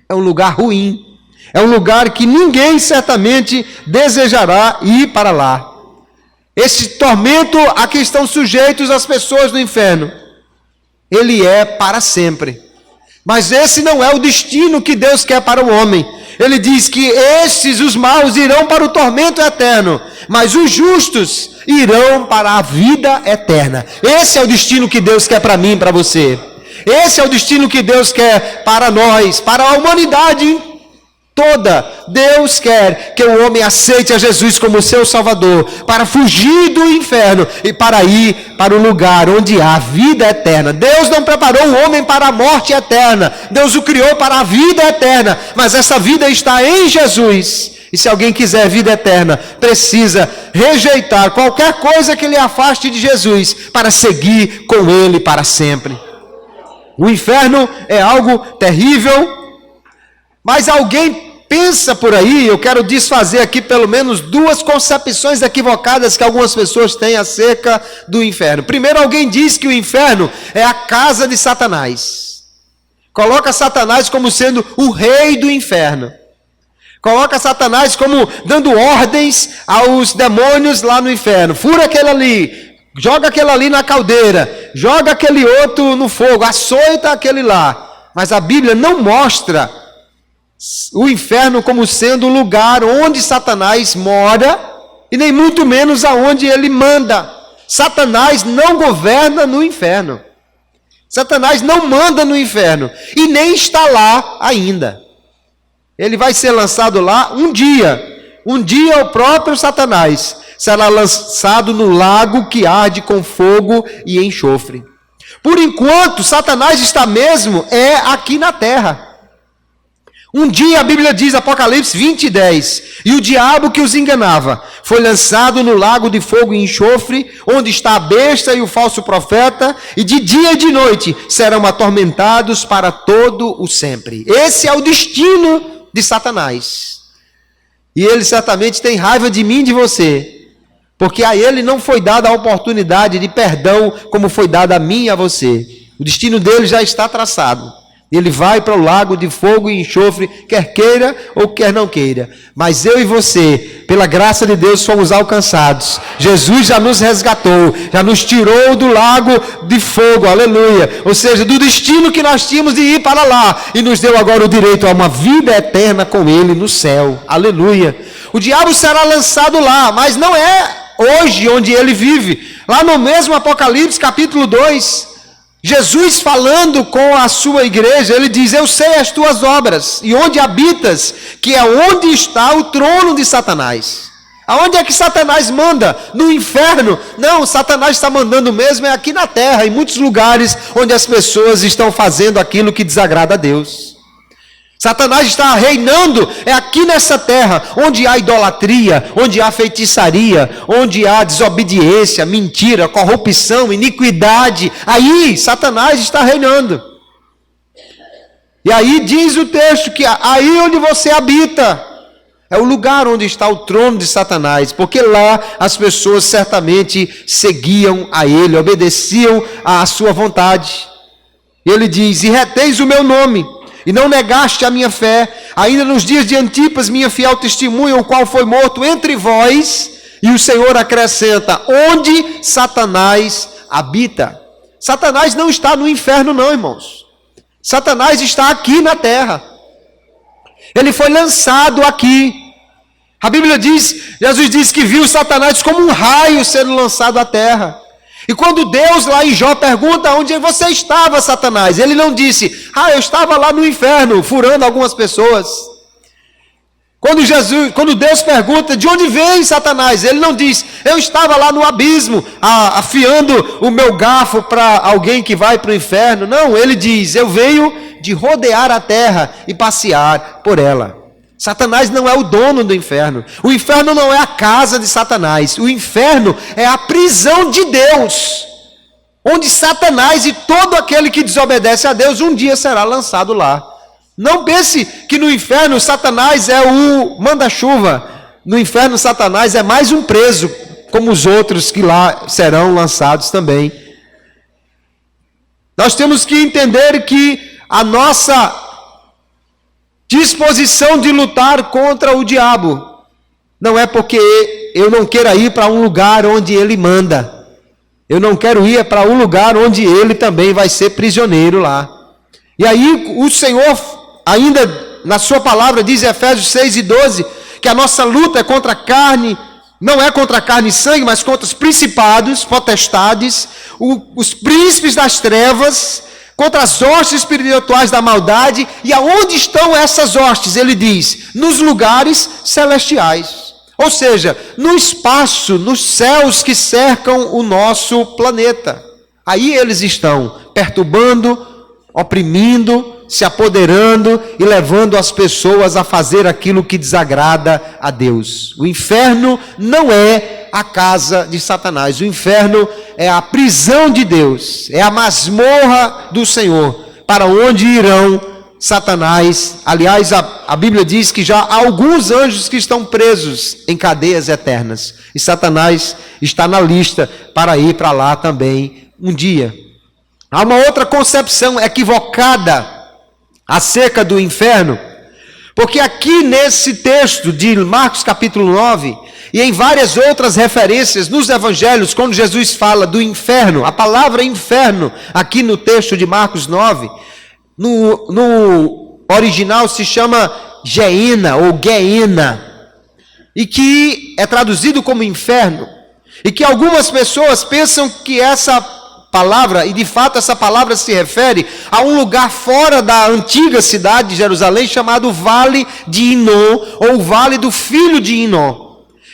é um lugar ruim, é um lugar que ninguém certamente desejará ir para lá. Esse tormento a que estão sujeitos as pessoas do inferno, ele é para sempre. Mas esse não é o destino que Deus quer para o homem. Ele diz que estes, os maus, irão para o tormento eterno, mas os justos irão para a vida eterna. Esse é o destino que Deus quer para mim e para você. Esse é o destino que Deus quer para nós, para a humanidade toda. Deus quer que o homem aceite a Jesus como seu Salvador, para fugir do inferno e para ir para o lugar onde há vida eterna. Deus não preparou o homem para a morte eterna, Deus o criou para a vida eterna, mas essa vida está em Jesus. E se alguém quiser vida eterna, precisa rejeitar qualquer coisa que lhe afaste de Jesus, para seguir com Ele para sempre. O inferno é algo terrível, mas alguém pensa por aí, eu quero desfazer aqui pelo menos duas concepções equivocadas que algumas pessoas têm acerca do inferno. Primeiro, alguém diz que o inferno é a casa de Satanás. Coloca Satanás como sendo o rei do inferno. Coloca Satanás como dando ordens aos demônios lá no inferno. Fura aquele ali. Joga aquele ali na caldeira, joga aquele outro no fogo, açoita aquele lá. Mas a Bíblia não mostra o inferno como sendo o lugar onde Satanás mora, e nem muito menos aonde ele manda. Satanás não governa no inferno. Satanás não manda no inferno, e nem está lá ainda. Ele vai ser lançado lá um dia o próprio Satanás será lançado no lago que arde com fogo e enxofre. Por enquanto, Satanás está mesmo aqui na terra. Um dia a Bíblia diz, Apocalipse 20:10, e o diabo que os enganava foi lançado no lago de fogo e enxofre, onde está a besta e o falso profeta, e de dia e de noite serão atormentados para todo o sempre. Esse é o destino de Satanás. E ele certamente tem raiva de mim e de você, porque a ele não foi dada a oportunidade de perdão como foi dada a mim e a você. O destino dele já está traçado. Ele vai para o lago de fogo e enxofre, quer queira ou quer não queira. Mas eu e você, pela graça de Deus, fomos alcançados. Jesus já nos resgatou, já nos tirou do lago de fogo, aleluia. Ou seja, do destino que nós tínhamos de ir para lá, e nos deu agora o direito a uma vida eterna com Ele no céu, aleluia. O diabo será lançado lá, mas não é hoje onde ele vive. Lá no mesmo Apocalipse capítulo 2, Jesus falando com a sua igreja, ele diz, eu sei as tuas obras, e onde habitas, que é onde está o trono de Satanás. Aonde é que Satanás manda? No inferno? Não, Satanás está mandando mesmo aqui na terra, em muitos lugares onde as pessoas estão fazendo aquilo que desagrada a Deus. Satanás está reinando aqui nessa terra, onde há idolatria, onde há feitiçaria, onde há desobediência, mentira, corrupção, iniquidade. Aí Satanás está reinando. E aí diz o texto que aí onde você habita é o lugar onde está o trono de Satanás, porque lá as pessoas certamente seguiam a ele, obedeciam à sua vontade. E ele diz: e reteis o meu nome, e não negaste a minha fé, ainda nos dias de Antipas, minha fiel testemunha, o qual foi morto entre vós. E o Senhor acrescenta: onde Satanás habita. Satanás não está no inferno não, irmãos. Satanás está aqui na terra. Ele foi lançado aqui. A Bíblia diz, Jesus diz que viu Satanás como um raio sendo lançado à terra. E quando Deus lá em Jó pergunta onde você estava, Satanás, ele não disse: eu estava lá no inferno, furando algumas pessoas. Quando Deus pergunta de onde vem Satanás, ele não diz: eu estava lá no abismo, afiando o meu garfo para alguém que vai para o inferno. Não, ele diz: eu venho de rodear a terra e passear por ela. Satanás não é o dono do inferno. O inferno não é a casa de Satanás. O inferno é a prisão de Deus, onde Satanás e todo aquele que desobedece a Deus um dia será lançado lá. Não pense que no inferno Satanás é o manda-chuva. No inferno Satanás é mais um preso, como os outros que lá serão lançados também. Nós temos que entender que a nossa disposição de lutar contra o diabo não é porque eu não queira ir para um lugar onde ele manda. Eu não quero ir para um lugar onde ele também vai ser prisioneiro lá. E aí o Senhor, ainda na sua palavra, diz em Efésios 6:12, que a nossa luta é contra a carne, não é contra a carne e sangue, mas contra os principados, potestades, os príncipes das trevas, contra as hostes espirituais da maldade. E aonde estão essas hostes? Ele diz: nos lugares celestiais. Ou seja, no espaço, nos céus que cercam o nosso planeta. Aí eles estão perturbando, oprimindo, se apoderando e levando as pessoas a fazer aquilo que desagrada a Deus. O inferno não é a casa de Satanás. O inferno é a prisão de Deus, é a masmorra do Senhor, para onde irão Satanás. Aliás, a Bíblia diz que já há alguns anjos que estão presos em cadeias eternas, e Satanás está na lista para ir para lá também um dia. Há uma outra concepção equivocada acerca do inferno, porque aqui nesse texto de Marcos capítulo 9, e em várias outras referências nos evangelhos, quando Jesus fala do inferno, a palavra inferno, aqui no texto de Marcos 9, no original se chama Geena ou Geena, e que é traduzido como inferno, e que algumas pessoas pensam que essa palavra, e de fato essa palavra se refere a um lugar fora da antiga cidade de Jerusalém, chamado Vale de Inom, ou Vale do Filho de Inom.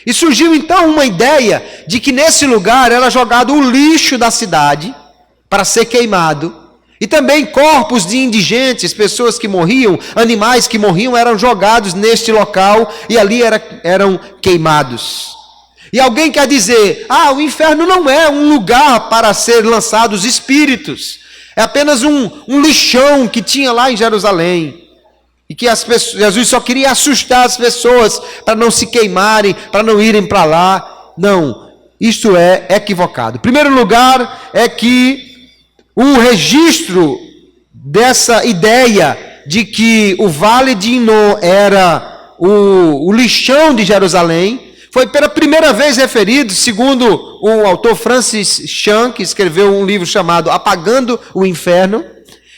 E surgiu então uma ideia de que nesse lugar era jogado o lixo da cidade para ser queimado, e também corpos de indigentes, pessoas que morriam, animais que morriam, eram jogados neste local e ali eram queimados. E alguém quer dizer: o inferno não é um lugar para ser lançados espíritos, é apenas um lixão que tinha lá em Jerusalém, e que Jesus só queria assustar as pessoas para não se queimarem, para não irem para lá. Não, isto é equivocado. Em primeiro lugar, é que o registro dessa ideia de que o Vale de Inom era o lixão de Jerusalém foi pela primeira vez referido, segundo o autor Francis Chan, que escreveu um livro chamado Apagando o Inferno.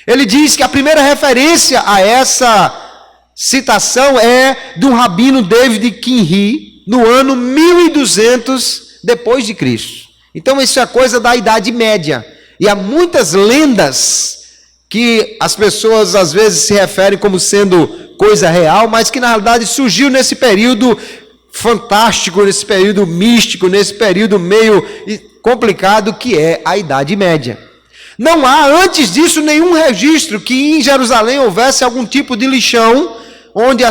Ele diz que a primeira referência a essa citação é do rabino David Kinhi, no ano 1200 depois de Cristo. Então isso é coisa da Idade Média. E há muitas lendas que as pessoas às vezes se referem como sendo coisa real, mas que na realidade surgiu nesse período fantástico, nesse período místico, nesse período meio complicado que é a Idade Média. Não há, antes disso, nenhum registro que em Jerusalém houvesse algum tipo de lixão, onde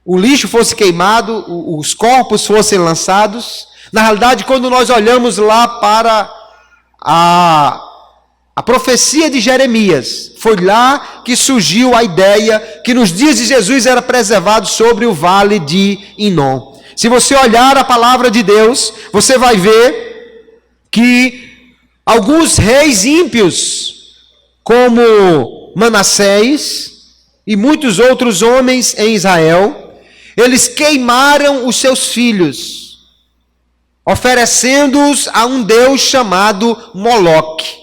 o lixo fosse queimado, os corpos fossem lançados. Na realidade, quando nós olhamos lá para a profecia de Jeremias, foi lá que surgiu a ideia que nos dias de Jesus era preservado sobre o vale de Inom. Se você olhar a palavra de Deus, você vai ver que alguns reis ímpios, como Manassés e muitos outros homens em Israel, eles queimaram os seus filhos, oferecendo-os a um deus chamado Moloque.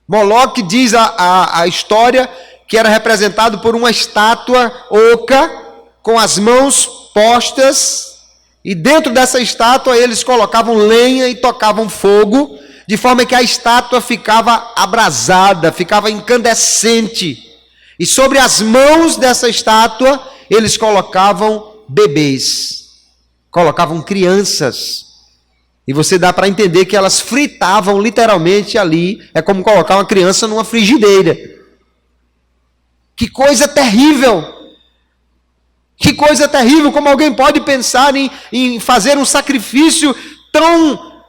Moloque, diz a história, que era representado por uma estátua oca, com as mãos postas, e dentro dessa estátua eles colocavam lenha e tocavam fogo, de forma que a estátua ficava abrasada, ficava incandescente. E sobre as mãos dessa estátua, eles colocavam bebês, colocavam crianças. E você dá para entender que elas fritavam literalmente ali, é como colocar uma criança numa frigideira. Que coisa terrível! Que coisa terrível, como alguém pode pensar em fazer um sacrifício tão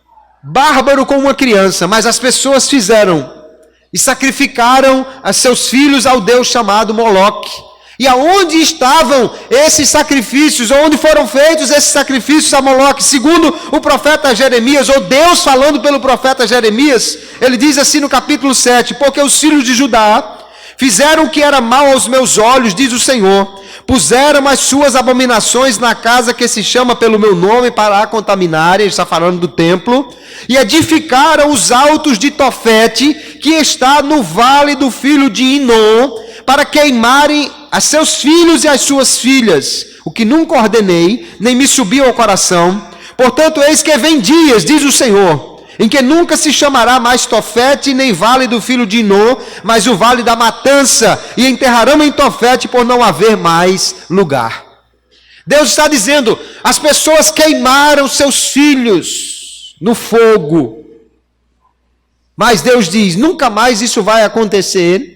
bárbaro como uma criança, mas as pessoas fizeram e sacrificaram a seus filhos ao Deus chamado Moloque. E aonde estavam esses sacrifícios, onde foram feitos esses sacrifícios a Moloque? Segundo o profeta Jeremias, ou Deus falando pelo profeta Jeremias, ele diz assim no capítulo 7, porque os filhos de Judá fizeram o que era mal aos meus olhos, diz o Senhor, puseram as suas abominações na casa que se chama pelo meu nome para a contaminarem, ele está falando do templo, e edificaram os altos de Tofete, que está no vale do filho de Inom, para queimarem a seus filhos e as suas filhas, o que nunca ordenei, nem me subiu ao coração. Portanto, eis que vem dias, diz o Senhor, em que nunca se chamará mais Tofete, nem vale do filho de Inom, mas o vale da matança, e enterrarão em Tofete por não haver mais lugar. Deus está dizendo, as pessoas queimaram seus filhos no fogo, mas Deus diz, nunca mais isso vai acontecer,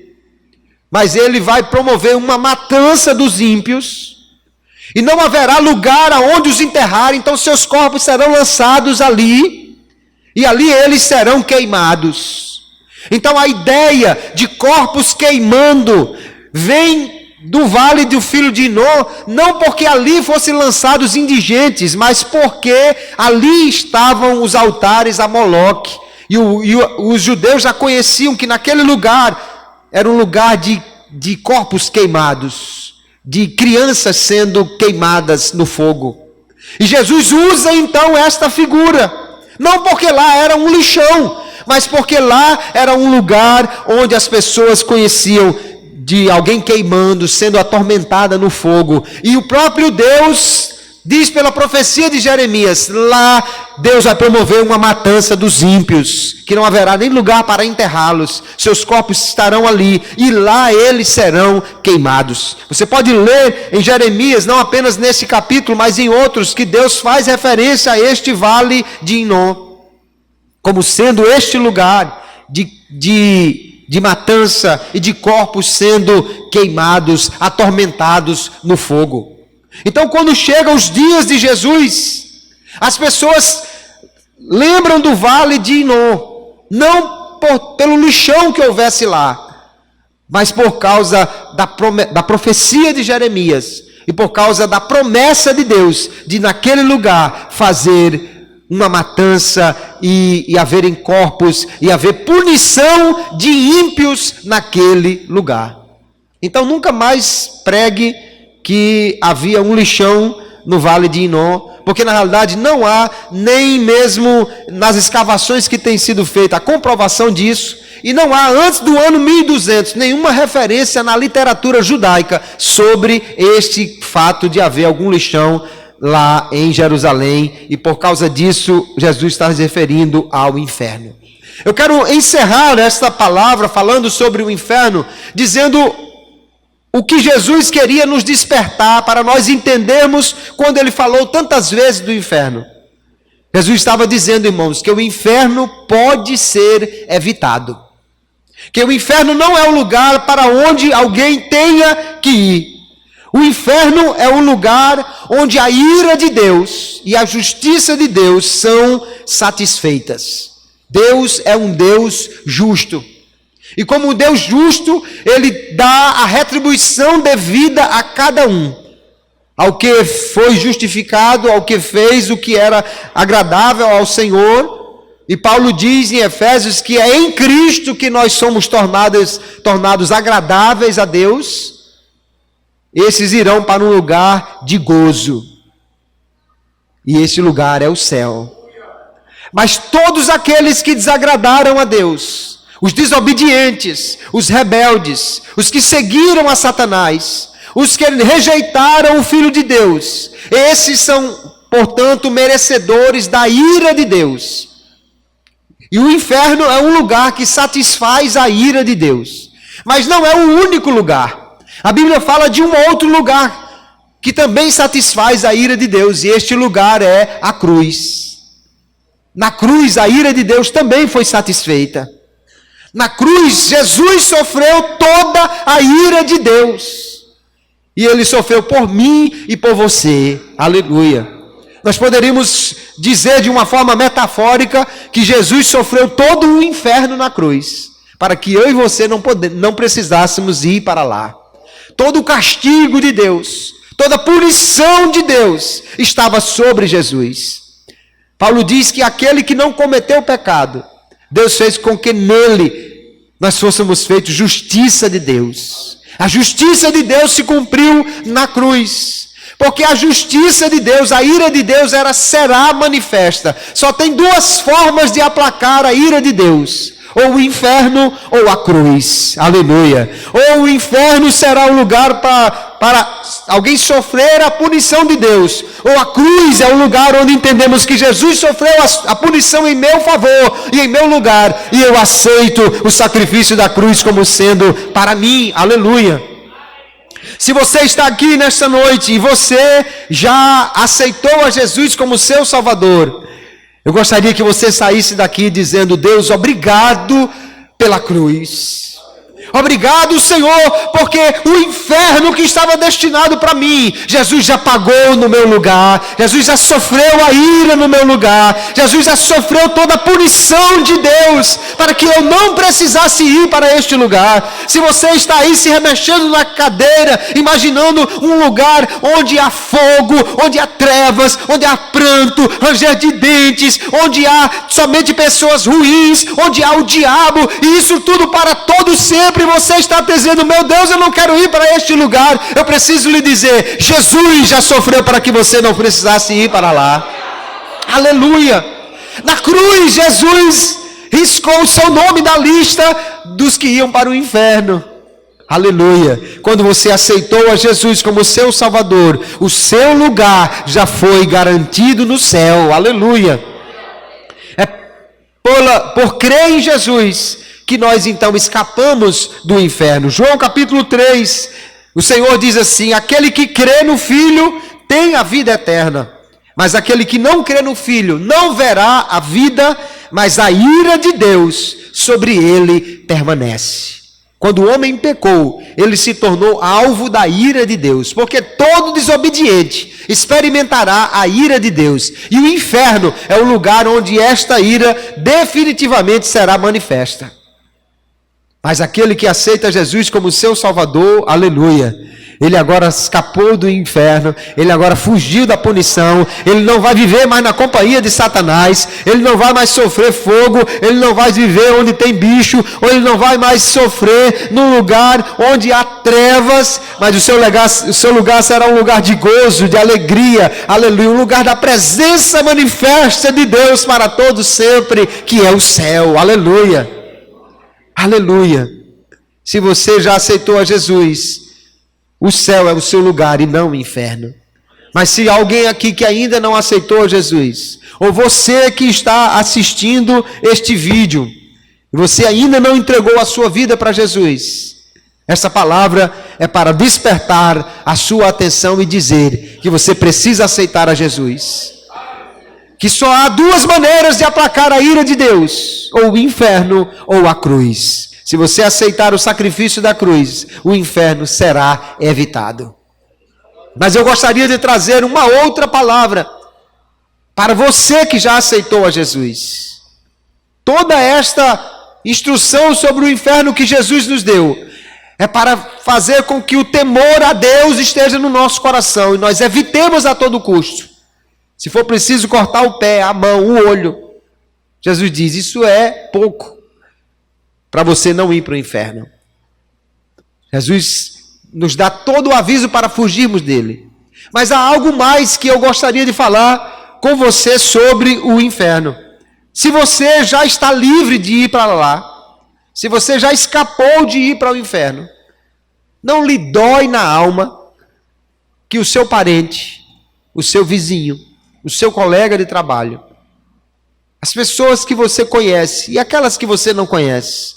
mas ele vai promover uma matança dos ímpios, e não haverá lugar aonde os enterrar, então seus corpos serão lançados ali, e ali eles serão queimados. Então a ideia de corpos queimando vem do vale do filho de Inom, não porque ali fossem lançados indigentes, mas porque ali estavam os altares a Moloque, e os judeus já conheciam que naquele lugar era um lugar de corpos queimados, de crianças sendo queimadas no fogo. E Jesus usa então esta figura, não porque lá era um lixão, mas porque lá era um lugar onde as pessoas conheciam de alguém queimando, sendo atormentada no fogo. E o próprio Deus diz pela profecia de Jeremias, lá Deus vai promover uma matança dos ímpios, que não haverá nem lugar para enterrá-los, seus corpos estarão ali, e lá eles serão queimados. Você pode ler em Jeremias, não apenas nesse capítulo, mas em outros, que Deus faz referência a este vale de Inom, como sendo este lugar de matança e de corpos sendo queimados, atormentados no fogo. Então, quando chegam os dias de Jesus, as pessoas lembram do vale de Inom, não pelo lixão que houvesse lá, mas por causa da profecia de Jeremias, e por causa da promessa de Deus, de naquele lugar fazer uma matança e haverem corpos, e haver punição de ímpios naquele lugar. Então, nunca mais pregue que havia um lixão no vale de Inom, porque na realidade não há, nem mesmo nas escavações que têm sido feitas, a comprovação disso, e não há antes do ano 1200 nenhuma referência na literatura judaica sobre este fato de haver algum lixão lá em Jerusalém, e por causa disso Jesus está se referindo ao inferno. Eu quero encerrar esta palavra falando sobre o inferno, dizendo o que Jesus queria nos despertar para nós entendermos quando ele falou tantas vezes do inferno. Jesus estava dizendo, irmãos, que o inferno pode ser evitado. Que o inferno não é um lugar para onde alguém tenha que ir. O inferno é um lugar onde a ira de Deus e a justiça de Deus são satisfeitas. Deus é um Deus justo. E como um Deus justo, Ele dá a retribuição devida a cada um. Ao que foi justificado, ao que fez o que era agradável ao Senhor. E Paulo diz em Efésios que é em Cristo que nós somos tornados agradáveis a Deus. Esses irão para um lugar de gozo. E esse lugar é o céu. Mas todos aqueles que desagradaram a Deus, os desobedientes, os rebeldes, os que seguiram a Satanás, os que rejeitaram o Filho de Deus, esses são, portanto, merecedores da ira de Deus. E o inferno é um lugar que satisfaz a ira de Deus. Mas não é o único lugar. A Bíblia fala de um outro lugar que também satisfaz a ira de Deus. E este lugar é a cruz. Na cruz a ira de Deus também foi satisfeita. Na cruz Jesus sofreu toda a ira de Deus. E Ele sofreu por mim e por você. Aleluia. Nós poderíamos dizer de uma forma metafórica que Jesus sofreu todo o inferno na cruz, para que eu e você não precisássemos ir para lá. Todo o castigo de Deus, toda a punição de Deus estava sobre Jesus. Paulo diz que aquele que não cometeu pecado, Deus fez com que nele nós fôssemos feitos justiça de Deus. A justiça de Deus se cumpriu na cruz. Porque a justiça de Deus, a ira de Deus, será manifesta. Só tem duas formas de aplacar a ira de Deus. Ou o inferno ou a cruz. Aleluia. Ou o inferno será o lugar para alguém sofrer a punição de Deus. Ou a cruz é o lugar onde entendemos que Jesus sofreu a punição em meu favor e em meu lugar. E eu aceito o sacrifício da cruz como sendo para mim. Aleluia. Se você está aqui nesta noite e você já aceitou a Jesus como seu Salvador, eu gostaria que você saísse daqui dizendo: Deus, obrigado pela cruz. Obrigado, Senhor, porque o inferno que estava destinado para mim, Jesus já pagou no meu lugar. Jesus já sofreu a ira no meu lugar. Jesus já sofreu toda a punição de Deus, para que eu não precisasse ir para este lugar. Se você está aí se remexendo na cadeira, imaginando um lugar onde há fogo, onde há trevas, onde há pranto, ranger de dentes, onde há somente pessoas ruins, onde há o diabo, e isso tudo para todo sempre, você está dizendo: meu Deus, eu não quero ir para este lugar. Eu preciso lhe dizer: Jesus já sofreu para que você não precisasse ir para lá. Aleluia. Na cruz Jesus riscou o seu nome da lista dos que iam para o inferno. Aleluia. Quando você aceitou a Jesus como seu Salvador, o seu lugar já foi garantido no céu. Aleluia. É por crer em Jesus que nós então escapamos do inferno. João capítulo 3, o Senhor diz assim: aquele que crê no Filho tem a vida eterna, mas aquele que não crê no Filho não verá a vida, mas a ira de Deus sobre ele permanece. Quando o homem pecou, ele se tornou alvo da ira de Deus, porque todo desobediente experimentará a ira de Deus, e o inferno é o lugar onde esta ira definitivamente será manifesta. Mas aquele que aceita Jesus como seu Salvador, aleluia, ele agora escapou do inferno, ele agora fugiu da punição, ele não vai viver mais na companhia de Satanás, ele não vai mais sofrer fogo, ele não vai viver onde tem bicho, ou ele não vai mais sofrer num lugar onde há trevas, mas o seu lugar será um lugar de gozo, de alegria, aleluia, um lugar da presença manifesta de Deus para todos sempre, que é o céu, aleluia. Aleluia. Se você já aceitou a Jesus, o céu é o seu lugar e não o inferno. Mas se alguém aqui que ainda não aceitou a Jesus, ou você que está assistindo este vídeo, e você ainda não entregou a sua vida para Jesus, Essa palavra é para despertar a sua atenção e dizer que você precisa aceitar a Jesus. Que só há duas maneiras de aplacar a ira de Deus: ou o inferno ou a cruz. Se você aceitar o sacrifício da cruz, o inferno será evitado. Mas eu gostaria de trazer uma outra palavra para você que já aceitou a Jesus. Toda esta instrução sobre o inferno que Jesus nos deu é para fazer com que o temor a Deus esteja no nosso coração e nós evitemos a todo custo. Se for preciso cortar o pé, a mão, o olho, Jesus diz, isso é pouco para você não ir para o inferno. Jesus nos dá todo o aviso para fugirmos dele. Mas há algo mais que eu gostaria de falar com você sobre o inferno. Se você já está livre de ir para lá, se você já escapou de ir para o inferno, não lhe dói na alma que o seu parente, o seu vizinho, o seu colega de trabalho, as pessoas que você conhece e aquelas que você não conhece,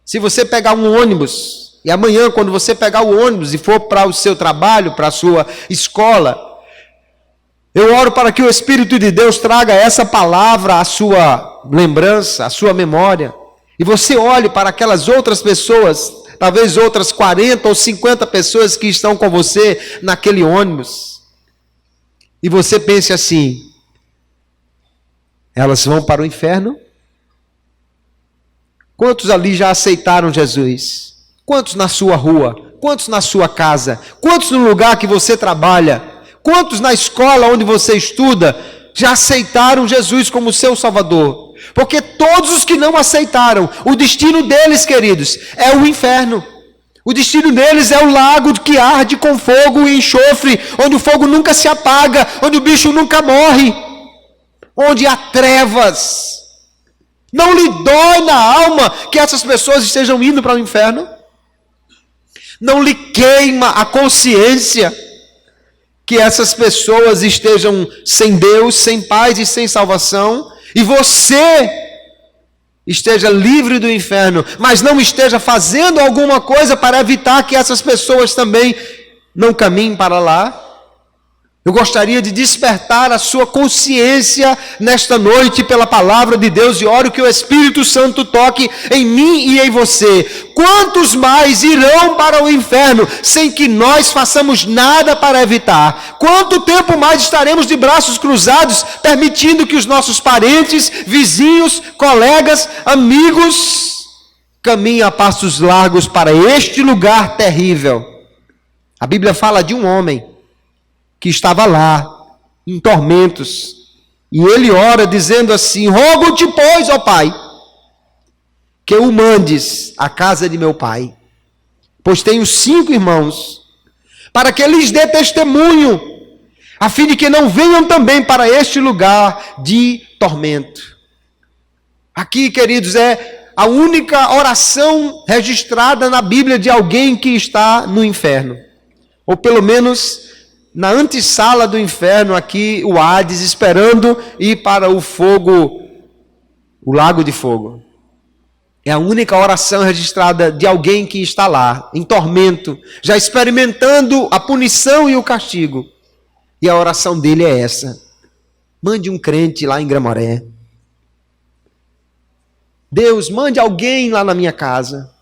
se você pegar um ônibus, e amanhã quando você pegar o ônibus e for para o seu trabalho, para a sua escola, eu oro para que o Espírito de Deus traga essa palavra à sua lembrança, à sua memória, e você olhe para aquelas outras pessoas, talvez outras 40 ou 50 pessoas que estão com você naquele ônibus, e você pense assim, elas vão para o inferno? Quantos ali já aceitaram Jesus? Quantos na sua rua? Quantos na sua casa? Quantos no lugar que você trabalha? Quantos na escola onde você estuda já aceitaram Jesus como seu Salvador? Porque todos os que não aceitaram, o destino deles, queridos, é o inferno. O destino deles é o lago que arde com fogo e enxofre, onde o fogo nunca se apaga, onde o bicho nunca morre, onde há trevas. Não lhe dói na alma que essas pessoas estejam indo para o inferno? Não lhe queima a consciência que essas pessoas estejam sem Deus, sem paz e sem salvação, e você esteja livre do inferno, mas não esteja fazendo alguma coisa para evitar que essas pessoas também não caminhem para lá? Eu gostaria de despertar a sua consciência nesta noite pela palavra de Deus e oro que o Espírito Santo toque em mim e em você. Quantos mais irão para o inferno sem que nós façamos nada para evitar? Quanto tempo mais estaremos de braços cruzados permitindo que os nossos parentes, vizinhos, colegas, amigos caminhem a passos largos para este lugar terrível? A Bíblia fala de um homem que estava lá, em tormentos, e ele ora dizendo assim, rogo-te, pois, ó Pai, que o mandes à casa de meu pai, pois tenho 5 irmãos, para que lhes dê testemunho, a fim de que não venham também para este lugar de tormento. Aqui, queridos, é a única oração registrada na Bíblia de alguém que está no inferno, ou pelo menos na antessala do inferno, aqui o Hades, esperando ir para o fogo, o lago de fogo. É a única oração registrada de alguém que está lá, em tormento, já experimentando a punição e o castigo. E a oração dele é essa: mande um crente lá em Gramoré. Deus, mande alguém lá na minha casa.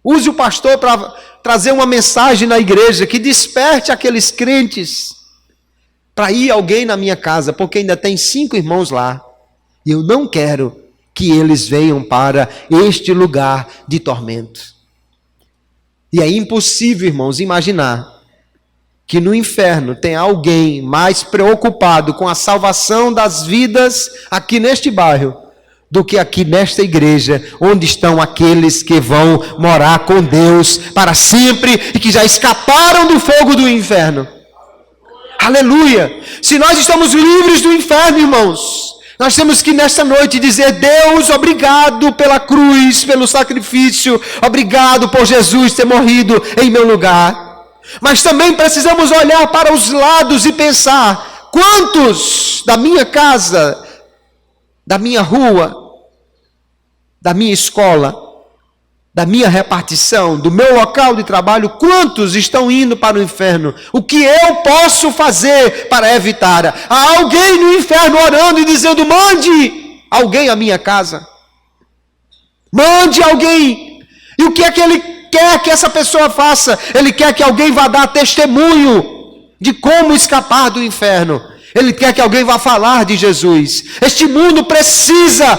Use o pastor para trazer uma mensagem na igreja que desperte aqueles crentes para ir alguém na minha casa, porque ainda tem 5 irmãos lá. E eu não quero que eles venham para este lugar de tormento. E é impossível, irmãos, imaginar que no inferno tem alguém mais preocupado com a salvação das vidas aqui neste bairro do que aqui nesta igreja, onde estão aqueles que vão morar com Deus para sempre e que já escaparam do fogo do inferno. Aleluia! Se nós estamos livres do inferno, irmãos, nós temos que nesta noite dizer: Deus, obrigado pela cruz, pelo sacrifício, obrigado por Jesus ter morrido em meu lugar. Mas também precisamos olhar para os lados e pensar: quantos da minha casa, da minha rua, da minha escola, da minha repartição, do meu local de trabalho, quantos estão indo para o inferno? O que eu posso fazer para evitar? Há alguém no inferno orando e dizendo: mande alguém à minha casa. Mande alguém. E o que é que ele quer que essa pessoa faça? Ele quer que alguém vá dar testemunho de como escapar do inferno. Ele quer que alguém vá falar de Jesus. Este mundo precisa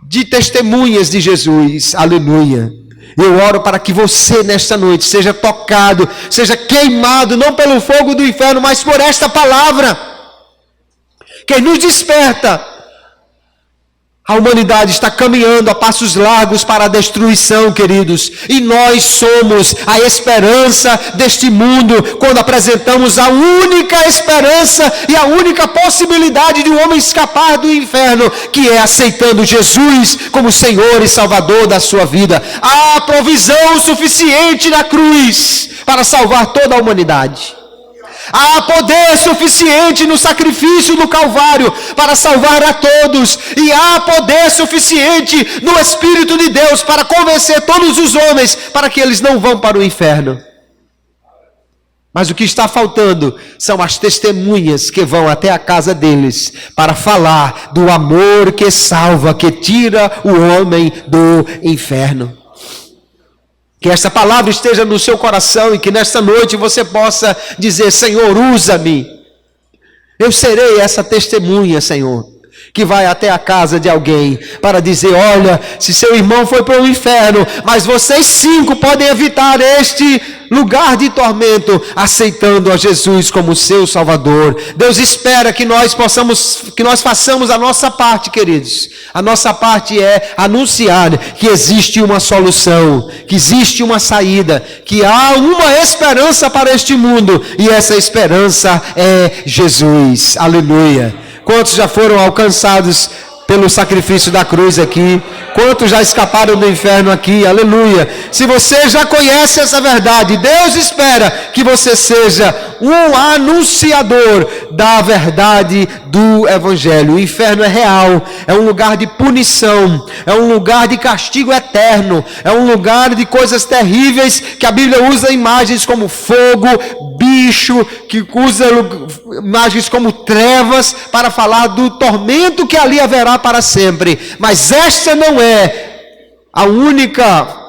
de testemunhas de Jesus. Aleluia. Eu oro para que você nesta noite seja tocado, seja queimado, não pelo fogo do inferno, mas por esta palavra, que nos desperta. A humanidade está caminhando a passos largos para a destruição, queridos. E nós somos a esperança deste mundo, quando apresentamos a única esperança e a única possibilidade de um homem escapar do inferno, que é aceitando Jesus como Senhor e Salvador da sua vida. Há provisão suficiente na cruz para salvar toda a humanidade. Há poder suficiente no sacrifício do Calvário para salvar a todos. E há poder suficiente no Espírito de Deus para convencer todos os homens para que eles não vão para o inferno. Mas o que está faltando são as testemunhas que vão até a casa deles para falar do amor que salva, que tira o homem do inferno. Que esta palavra esteja no seu coração e que nesta noite você possa dizer: Senhor, usa-me. Eu serei essa testemunha, Senhor, que vai até a casa de alguém para dizer: olha, se seu irmão foi para o inferno, mas vocês 5 podem evitar este lugar de tormento, aceitando a Jesus como seu Salvador. Deus espera que nós façamos a nossa parte, queridos. A nossa parte é anunciar que existe uma solução, que existe uma saída, que há uma esperança para este mundo, e essa esperança é Jesus. Aleluia. Quantos já foram alcançados pelo sacrifício da cruz aqui? Quantos já escaparam do inferno aqui? Aleluia. Se você já conhece essa verdade, Deus espera que você seja um anunciador da verdade do Evangelho. O inferno é real, é um lugar de punição, é um lugar de castigo eterno, é um lugar de coisas terríveis, que a Bíblia usa imagens como fogo, bicho, que usa imagens como trevas para falar do tormento que ali haverá para sempre. Mas esta não é a única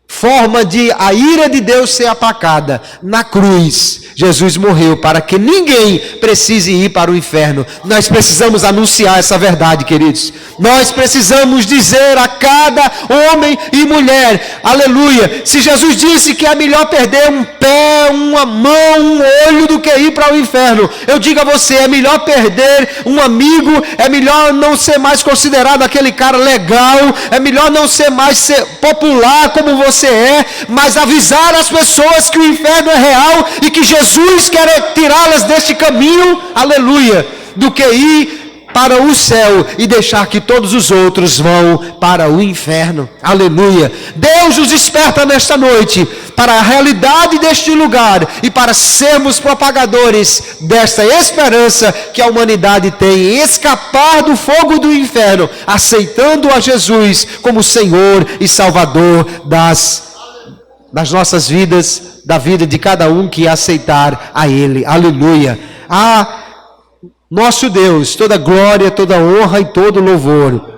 forma de a ira de Deus ser aplacada. Na cruz, Jesus morreu para que ninguém precise ir para o inferno. Nós precisamos anunciar essa verdade, queridos. Nós precisamos dizer a cada homem e mulher, aleluia, se Jesus disse que é melhor perder um pé, uma mão, um olho do que ir para o inferno, eu digo a você, é melhor perder um amigo, é melhor não ser mais considerado aquele cara legal, é melhor não ser mais popular como você é, mas avisar as pessoas que o inferno é real e que Jesus quer tirá-las deste caminho, aleluia, do que ir para o céu e deixar que todos os outros vão para o inferno. Aleluia. Deus nos desperta nesta noite para a realidade deste lugar e para sermos propagadores desta esperança que a humanidade tem em escapar do fogo do inferno, aceitando a Jesus como Senhor e Salvador das nossas vidas, da vida de cada um que aceitar a Ele. Aleluia. Nosso Deus, toda glória, toda honra e todo louvor.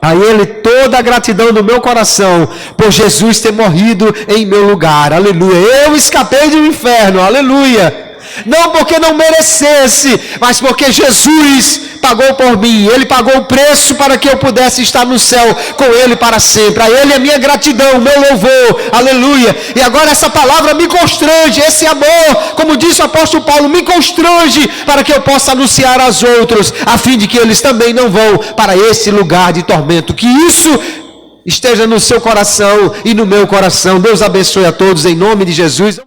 A Ele toda a gratidão do meu coração, por Jesus ter morrido em meu lugar. Aleluia. Eu escapei do inferno. Aleluia. Não porque não merecesse, mas porque Jesus pagou por mim. Ele pagou o preço para que eu pudesse estar no céu com Ele para sempre. A Ele é minha gratidão, meu louvor. Aleluia. E agora essa palavra me constrange, esse amor, como disse o apóstolo Paulo, me constrange para que eu possa anunciar aos outros, a fim de que eles também não vão para esse lugar de tormento. Que isso esteja no seu coração e no meu coração. Deus abençoe a todos em nome de Jesus.